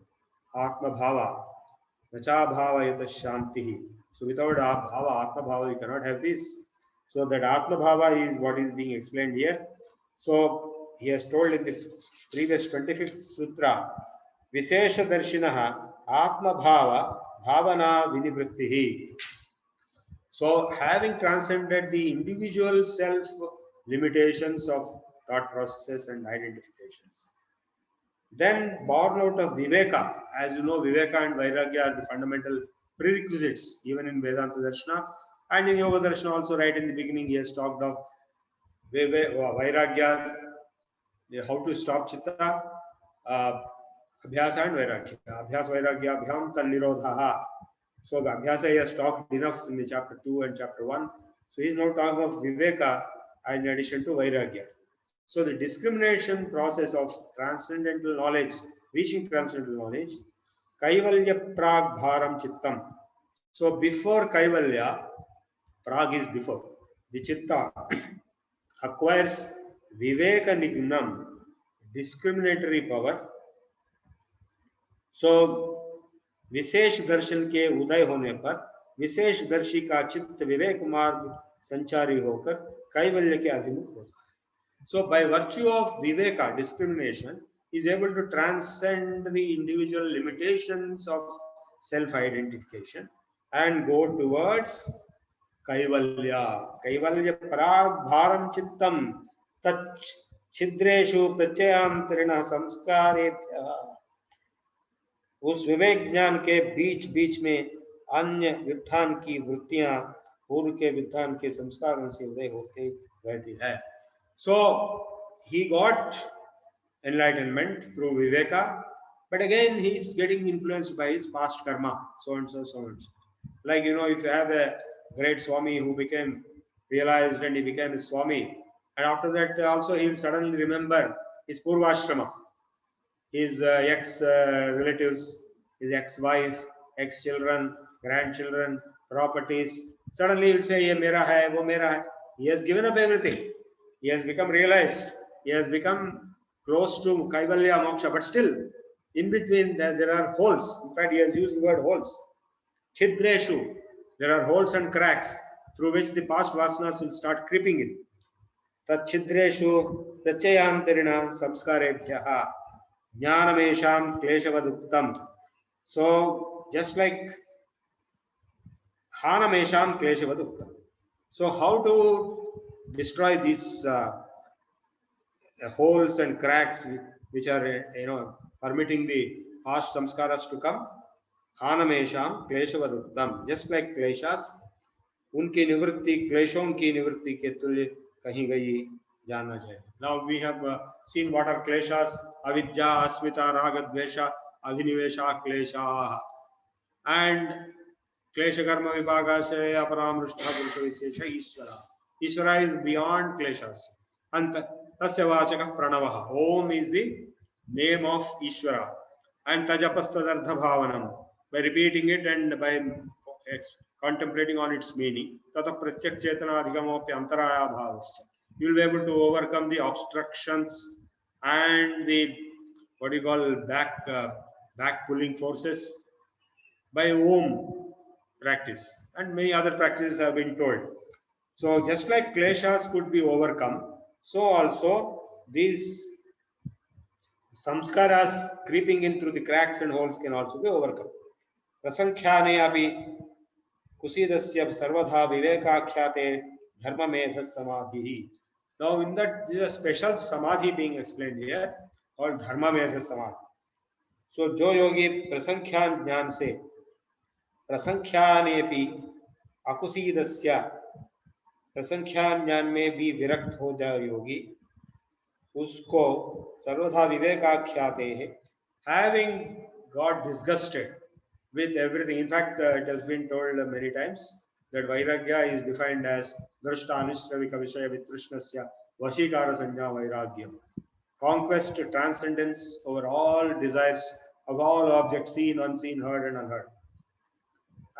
Speaker 1: Atma Bhava, Nacha Bhava Yata Shanti. So without Bhava, Atma Bhava, you cannot have peace. So that Atma Bhava is what is being explained here. So he has told in the previous 25th Sutra, Vishesha Darshinaha Atma Bhava Bhavana Vinivrittihi. So, having transcended the individual self limitations of thought processes and identifications, then born out of Viveka, as you know, Viveka and Vairagya are the fundamental prerequisites, even in Vedanta Darshana and in Yoga Darshana, also, right in the beginning, he has talked of Vairagya, how to stop Chitta, uh, Abhyasa and Vairagya. Abhyas Vairagya Abhyam Tan Nirodhaha. So Abhyasa he has talked enough in the chapter 2 and chapter 1. So he is now talking of Viveka in addition to Vairagya. So the discrimination process of transcendental knowledge, reaching transcendental knowledge, Kaivalya Prag Bharam Chittam. So before Kaivalya, Prag is before. The Chitta acquires Viveka Nignam, discriminatory power. So विशेष दर्शन के उदय होने पर विशेष दर्शी का चित्त विवेक मार्ग संचारी होकर कैवल्य के अभिमुख होता है. So by virtue of viveka, discrimination, he is able to transcend the individual limitations of self-identification and go towards kaivalya. Kaivalya prag bharam chittam tat chidreshu pratyantrinah samskarebhyah. उस विवेक ज्ञान के बीच बीच में अन्य वित्थान की वृत्तियां पूर्व के वित्थान के संस्कारों से उदय होते रहती है. So he got enlightenment through viveka, but again he is getting influenced by his past karma, so and so, so and so. Like, you know, if you have a great Swami who became realized and he became a Swami, and after that also he will suddenly remember his Purvashrama, his ex-relatives, his ex-wife, ex-children, grandchildren, properties. Suddenly he will say, ye mera hai, wo mera hai. He has given up everything. He has become realized. He has become close to Kaivalya Moksha, but still, in between there are holes. In fact, he has used the word holes. Chidreshu. There are holes and cracks through which the past vasanas will start creeping in. Tat chidreshu prachayantarina samskarebhyaha. Jnanamesham kleshavaduktam. So just like Hanamesham kleshavaduktam. So how to destroy these holes and cracks which are permitting the past samskaras to come? Hanamesham kleshavaduktam. Just like kleshas, उनकी निवृत्ति क्लेशों की निवृत्ति के तुल्य कहीं गई जानना चाहिए. Now we have seen what are kleshas: avidya, asmita, raga, dvesha, abhinivesha, klesha, and klesha karma vibhagase aparamrushta purusha vishesha ishvara. Ishvara is beyond kleshas. And tasya vachaka pranavaha. Om is the name of Ishvara. And tajapastadardha bhavanam. By repeating it and by contemplating on its meaning, tata pratyak chetana adhikamopi antaraya bhavascha. You will be able to overcome the obstructions and the what you call back pulling forces by Om practice, and many other practices have been told. So just like kleshas could be overcome, so also these samskaras creeping in through the cracks and holes can also be overcome. Prasankhyaane api kusidasya sarvadha vivekakhyate dharma medha samadhi. Now in that there is a special samadhi being explained here called dharma medha samadhi. So जो योगी प्रसंख्यान ज्ञान से प्रसंख्यानेपि अकुसीदस्य, प्रसंख्यान ज्ञान में भी विरक्त हो जाए योगी, उसको सर्वथा विवेकाख्याते है. Having got disgusted with everything. In fact, it has been told many times that Vairagya is defined as Drashta Anusravika Vishaya Vitrushnasya Vashikara Sanja Vairagyam. Conquest, transcendence over all desires of all objects seen, unseen, heard and unheard.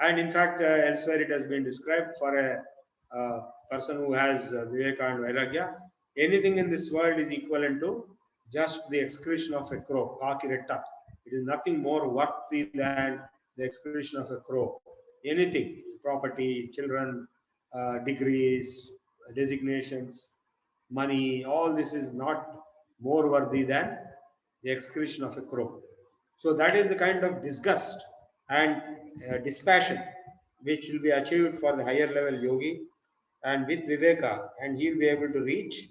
Speaker 1: And in fact, elsewhere it has been described for a person who has Viveka and Vairagya. anything in this world is equivalent to just the excretion of a crow, kakiretta. It is nothing more worthy than the excretion of a crow. Anything, property, children, degrees, designations, money, all this is not more worthy than the excretion of a crow. So that is the kind of disgust and dispassion which will be achieved for the higher level yogi, and with viveka, and he will be able to reach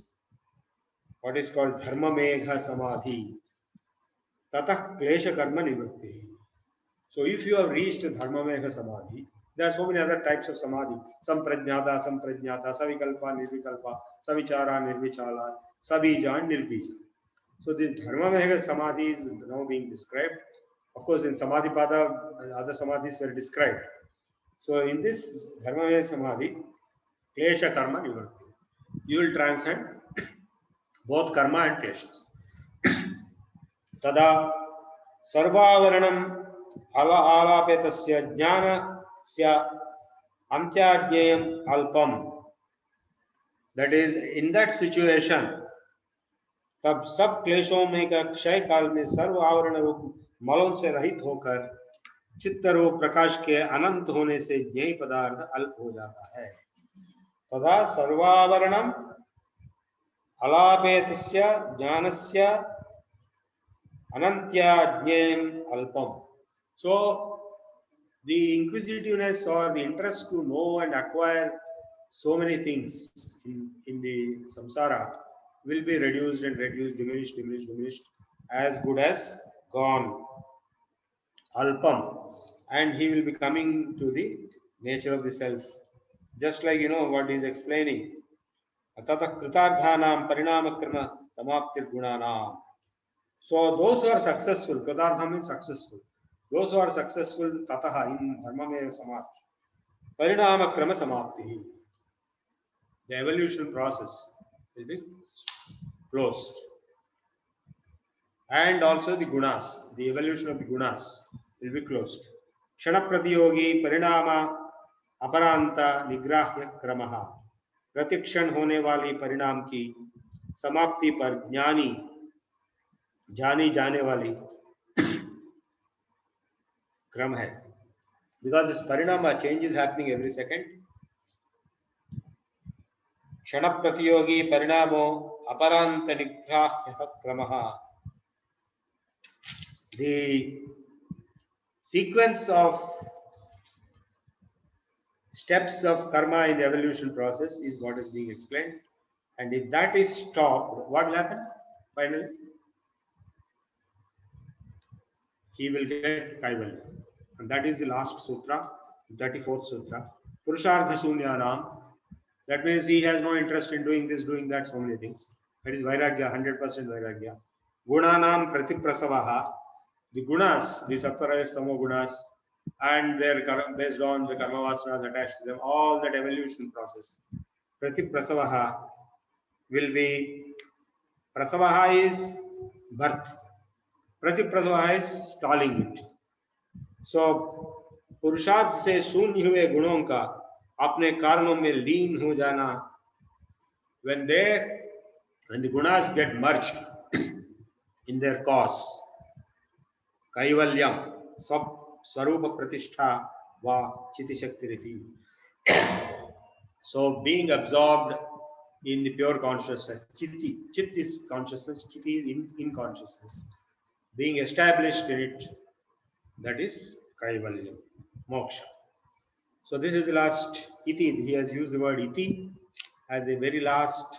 Speaker 1: what is called dharma megha samadhi, tatah klesha karma nivritti. So if you have reached dharma megha samadhi, there are so many other types of samadhi: samprajnata, samprajnata, savikalpa, nirvikalpa, savichara, nirvichala, sabija and nirbija. So this dharma megha samadhi is now being described. Of course, in samadhi pada, other samadhis were described. So in this dharma megha samadhi, klesha karma nivritti, you will transcend both karma and kleshas. तदा सर्वावरणम् आलापेतस्य ज्ञानस्य अन्त्याज्ञेयम् अल्पम्. That is, in that situation, तब सब क्लेशों में का क्षय काल में सर्व आवरण रूप मलों से रहित होकर चित्त रूप प्रकाश के अनंत होने से ज्ञेय पदार्थ अल्प हो जाता है. तदा सर्वावरणम् आलापेतस्य ज्ञानस्य anantyajnayam alpam. So the inquisitiveness or the interest to know and acquire so many things in the samsara will be reduced and reduced, diminished, as good as gone. Alpam. And he will be coming to the nature of the self. Just like, what he is explaining. Atata kritardhanam parinamakrama samaptir gunanam. So those who are successful, Kritartha means successful. Those who are successful, Tataha in Dharmamaya Samadhi, Parinama Krama Samapti. The evolution process will be closed. And also the gunas, the evolution of the gunas will be closed. Kshana Pratiyogi Parinama Aparanta Nigrahya Kramaha. Pratikshण होने वाली परिणाम की समाप्ति पर ज्ञानी जानी जाने वाली क्रम है. Because this parinama change is happening every second. क्षण प्रतियोगी परिणामो अपरांत निग्राह्य क्रमः. The sequence of steps of karma in the evolution process is what is being explained, and if that is stopped, what will happen finally? He will get Kaivalya. And that is the last sutra, 34th sutra. Purushartha Shunyanam. That means he has no interest in doing this, doing that, so many things. That is Vairagya, 100% Vairagya. Gunanam Pratiprasavaha. The gunas, the Sattva Tamo gunas, and their based on the karma vasanas attached to them, all that evolution process. Pratiprasavaha will be, Prasavaha is birth. Pratiprasavaha is stalling it. So पुरुषार्थ से शून्य हुए गुणों का अपने कारणों में लीन हो जाना, when the gunas get merged in their cause, kaivalyam swarupa pratishtha va chiti shakti riti. So being absorbed in the pure consciousness, chit is consciousness, chiti is in consciousness, being established in it, that is kaivalyam, moksha. So this is the last iti. He has used the word iti as the very last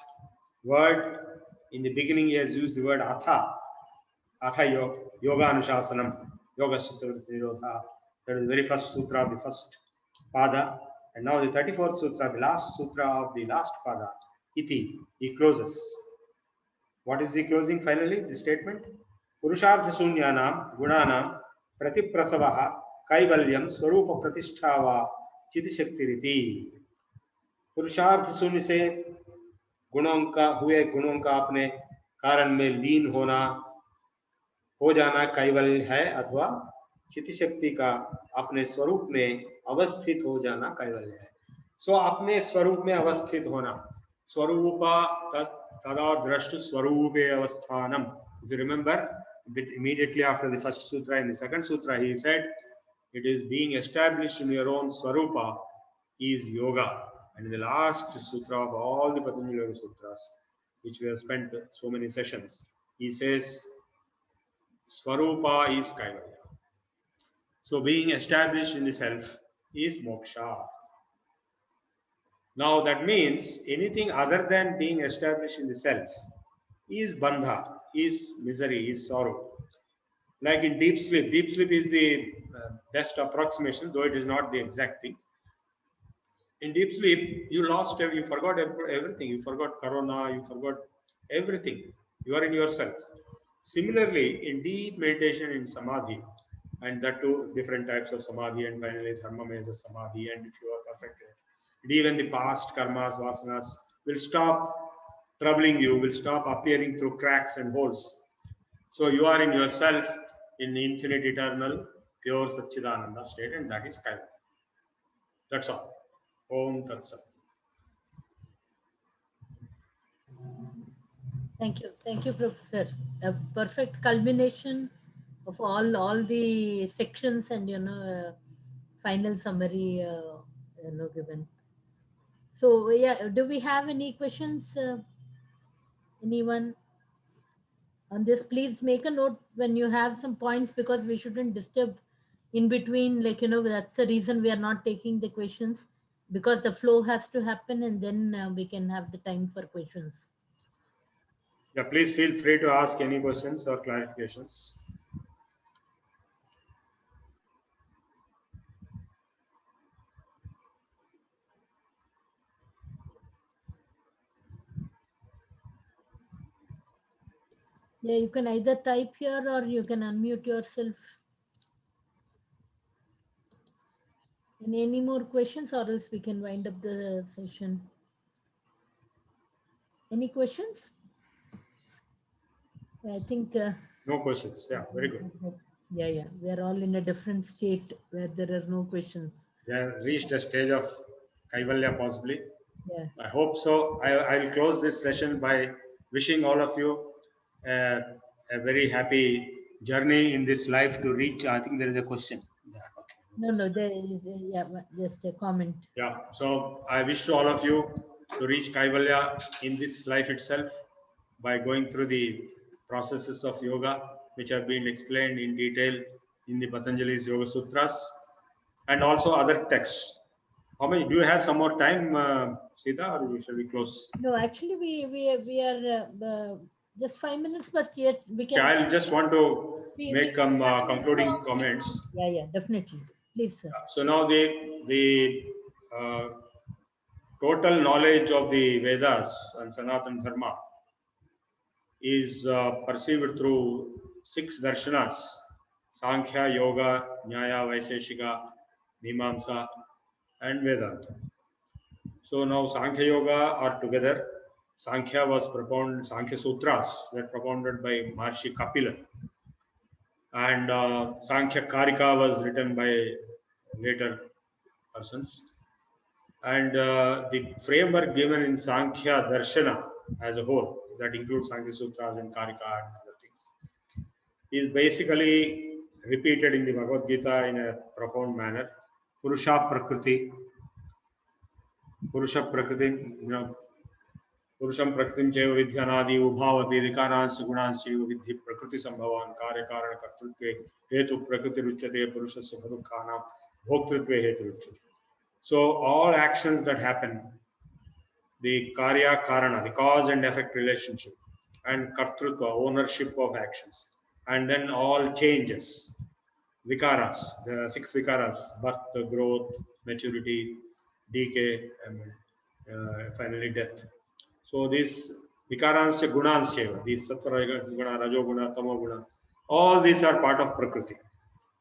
Speaker 1: word. In the beginning he has used the word atha yoga anushasanam, yoga chitta nirodha. That is the very first sutra of the first pada. And now the 34th sutra, the last sutra of the last pada, iti, he closes. What is he closing finally? The statement, Purushartha Shunyanam Gunanam Pratiprasavaha Kaivalyam Swarupa Pratishtava चिति शक्ति रीति. पुरुषार्थ शून्य से गुणों का अपने कारण में लीन होना, हो जाना कैवल्य है, अथवा चिति शक्ति का अपने स्वरूप में अवस्थित हो जाना कैवल्य है. सो अपने स्वरूप में अवस्थित होना. Swarupa tada drashtu swarupe avasthanam. If you remember, immediately after the first sutra, in the second sutra, he said, it is being established in your own swarupa is yoga. And in the last sutra of all the Patanjali Yoga Sutras, which we have spent so many sessions, he says, Swarupa is Kaivalya. So being established in the self is moksha. Now that means anything other than being established in the self is bandha, is misery, is sorrow. Like in deep sleep is the best approximation, though it is not the exact thing. In deep sleep, you forgot everything. You forgot corona, you forgot everything. You are in yourself. Similarly, in deep meditation in samadhi, and that too different types of samadhi, and finally dharma mesa samadhi, and if you are perfected, even the past karmas, vasanas will stop troubling you, will stop appearing through cracks and holes. So you are in yourself in infinite, eternal, pure Satchidananda state, and that is Kaivalya. That's all. Om Tat Sat.
Speaker 2: Thank you, Professor. A perfect culmination of all the sections and final summary given. So yeah, do we have any questions? Anyone on this? Please make a note when you have some points, because we shouldn't disturb in between. Like that's the reason we are not taking the questions, because the flow has to happen, and then we can have the time for questions.
Speaker 1: Yeah, please feel free to ask any questions or clarifications.
Speaker 2: Yeah, you can either type here or you can unmute yourself. Any more questions, or else we can wind up the session? Any questions? I think.
Speaker 1: No questions. Yeah, very good.
Speaker 2: Yeah. We are all in a different state where there are no questions.
Speaker 1: They have reached a stage of Kaivalya possibly.
Speaker 2: Yeah.
Speaker 1: I hope so. I will close this session by wishing all of you a very happy journey in this life to reach. I think there is a question. Yeah, okay.
Speaker 2: No, there is just a comment.
Speaker 1: Yeah, so I wish to all of you to reach Kaivalya in this life itself by going through the processes of yoga, which have been explained in detail in the Patanjali's Yoga Sutras and also other texts. How many? Do you have some more time, Sita, or shall we close?
Speaker 2: No, actually, we are just 5 minutes, but yet we can.
Speaker 1: Okay, I'll just want to make some concluding comments.
Speaker 2: Yeah, definitely. Please, sir.
Speaker 1: So now the total knowledge of the Vedas and Sanatana Dharma is perceived through 6 darshanas: Sankhya, Yoga, Nyaya, Vaiseshika, Mimamsa, and Vedanta. So now Sankhya Yoga are together. Sankhya was propounded, Sankhya Sutras were propounded by Maharishi Kapila. And Sankhya Karika was written by later persons. And the framework given in Sankhya Darshana as a whole, that includes Sankhya Sutras and Karika and other things, is basically repeated in the Bhagavad Gita in a profound manner. Purusha Prakriti, Purusham Prakritim Cheva Vidyanadi Ubhavapi Vikaransa Gunansa Vidhi Prakriti Sambhavan Karya Karana Kartrutve Hetu Prakriti Ruchate Purusha Subhadukana Bhoktritve Hetu Ruchate. So all actions that happen, the Karya Karana, the cause and effect relationship, and Kartrutva, ownership of actions, and then all changes, Vikaras, the 6 Vikaras, birth, growth, maturity, decay, and finally death. So these Vikaranscha Gunanscha, these Sattva Guna, Rajo Guna, Tamo Guna, all these are part of Prakriti.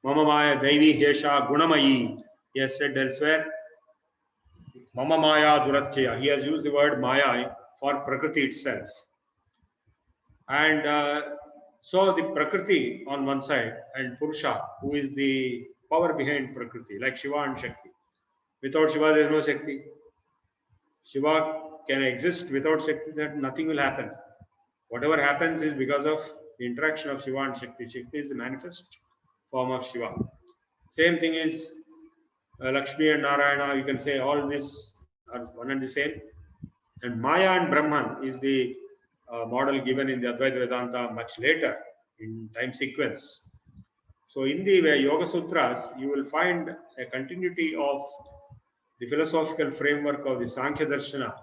Speaker 1: Mama Maya Devi Hesha Gunamayi, he has said elsewhere, Mama Maya Durachya. He has used the word Maya for Prakriti itself. And so the Prakriti on one side and Purusha, who is the power behind Prakriti, like Shiva and Shakti. Without Shiva, there is no Shakti. Shiva can exist without Shakti, that nothing will happen. Whatever happens is because of the interaction of Shiva and Shakti. Shakti is the manifest form of Shiva. Same thing is Lakshmi and Narayana. You can say all this are one and the same. And Maya and Brahman is the model given in the Advaita Vedanta much later in time sequence. So in the Yoga Sutras, you will find a continuity of the philosophical framework of the Sankhya Darshana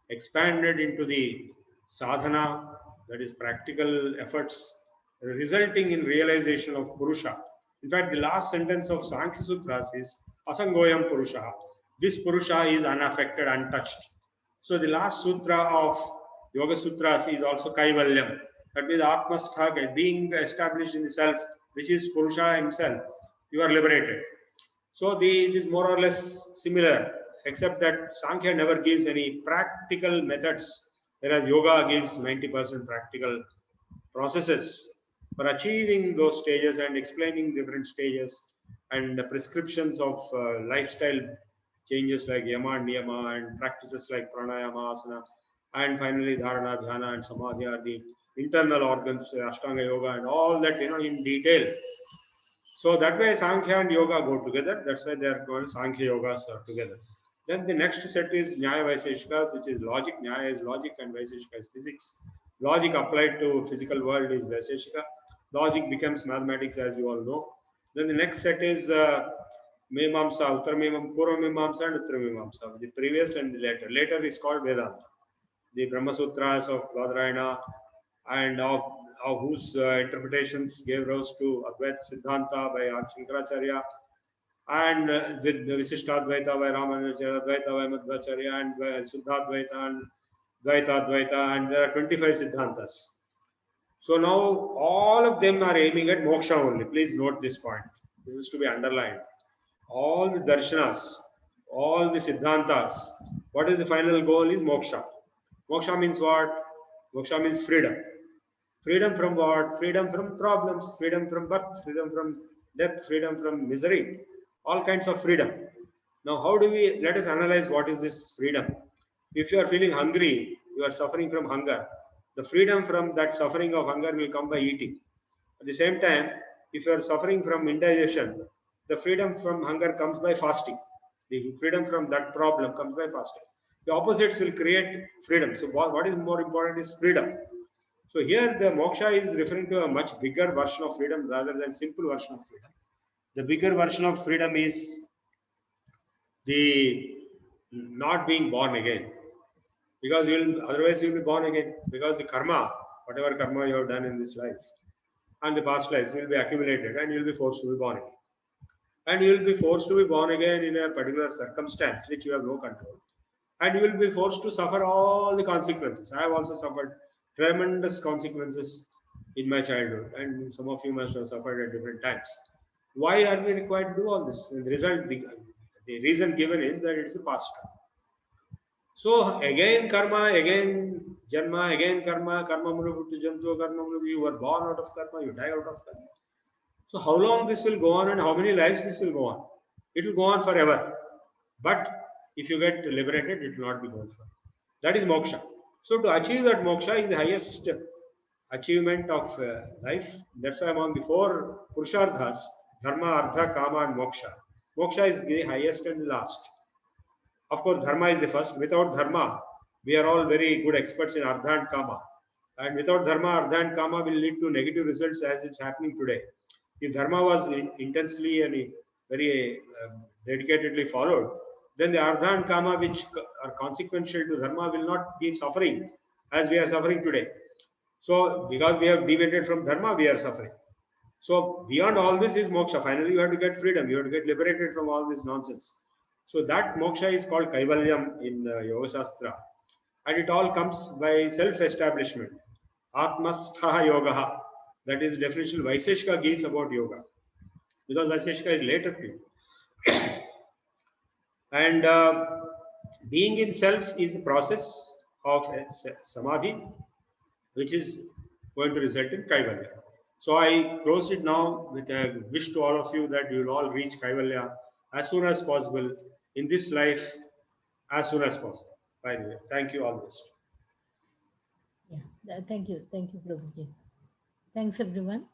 Speaker 1: expanded into the sadhana, that is practical efforts, resulting in realization of Purusha. In fact, the last sentence of Sankhya Sutras is Asangoyam Purusha. This Purusha is unaffected, untouched. So the last sutra of Yoga Sutras is also Kaivalyam. That means Atmastha, being established in the self, which is Purusha himself. You are liberated. So it is more or less similar, except that Sankhya never gives any practical methods, whereas Yoga gives 90% practical processes for achieving those stages and explaining different stages and the prescriptions of lifestyle changes like Yama and Niyama and practices like Pranayama, Asana, and finally Dharana, Dhyana, and Samadhi are the internal organs, Ashtanga Yoga, and all that, in detail. So that way Sankhya and Yoga go together. That's why they are called Sankhya Yogas together. Then the next set is Nyaya Vaiseshikas, which is logic. Nyaya is logic and Vaiseshika is physics. Logic applied to physical world is Vaiseshika. Logic becomes mathematics, as you all know. Then the next set is Mimamsa, Uttamimamsa, Purvamimamsa and Uttamimamsa. The previous and the later. Later is called Vedanta. The Brahma Sutras of Badarayana and of whose interpretations gave rise to Advaita Siddhanta by Adi Shankaracharya, and with the Visishtadvaita by Ramanujacharya, Advaita by Madhvacharya, and Suddhadvaita and Dvaita Advaita, and there are 25 Siddhantas. So now all of them are aiming at moksha only. Please note this point. This is to be underlined. All the darshanas, all the Siddhantas, what is the final goal is moksha. Moksha means what? Moksha means freedom. Freedom from what? Freedom from problems, freedom from birth, freedom from death, freedom from misery, all kinds of freedom. Now, let us analyze what is this freedom. If you are feeling hungry, you are suffering from hunger. The freedom from that suffering of hunger will come by eating. At the same time, if you are suffering from indigestion, the freedom from hunger comes by fasting. The freedom from that problem comes by fasting. The opposites will create freedom. So what is more important is freedom. So here the moksha is referring to a much bigger version of freedom rather than simple version of freedom. The bigger version of freedom is the not being born again, because otherwise you'll be born again, because the karma, whatever karma you have done in this life and the past lives will be accumulated and you'll be forced to be born again. And you'll be forced to be born again in a particular circumstance which you have no control. And you will be forced to suffer all the consequences. I have also suffered tremendous consequences in my childhood, and some of you must have suffered at different times. Why are we required to do all this? And the reason given is that it's a pastime. So again karma, again janma, again karma, karma murabhutu jantu, karma murabhutu, you were born out of karma, you die out of karma. So how long this will go on and how many lives this will go on? It will go on forever. But if you get liberated, it will not be going forever. That is moksha. So to achieve that moksha is the highest achievement of life. That's why among the four Purusharthas, Dharma, Artha, Kama and Moksha, moksha is the highest and the last. Of course, Dharma is the first. Without Dharma, we are all very good experts in Artha and Kama. And without Dharma, Artha and Kama will lead to negative results as it's happening today. If Dharma was intensely and very dedicatedly followed, then the Artha and Kama, which are consequential to Dharma, will not be suffering as we are suffering today. So, because we have deviated from Dharma, we are suffering. So, beyond all this is moksha. Finally, you have to get freedom. You have to get liberated from all this nonsense. So, that moksha is called Kaivalyam in Yoga Shastra. And it all comes by self-establishment. Atmastha Yoga. That is the definition Vaiseshika gives about yoga. Because Vaiseshika is later to yoga. And being in self is a process of samadhi, which is going to result in Kaivalya. So I close it now with a wish to all of you that you will all reach Kaivalya as soon as possible in this life, as soon as possible. by the way. Thank you, all the best.
Speaker 2: Yeah. Thank you, Prabhuji. Thanks everyone.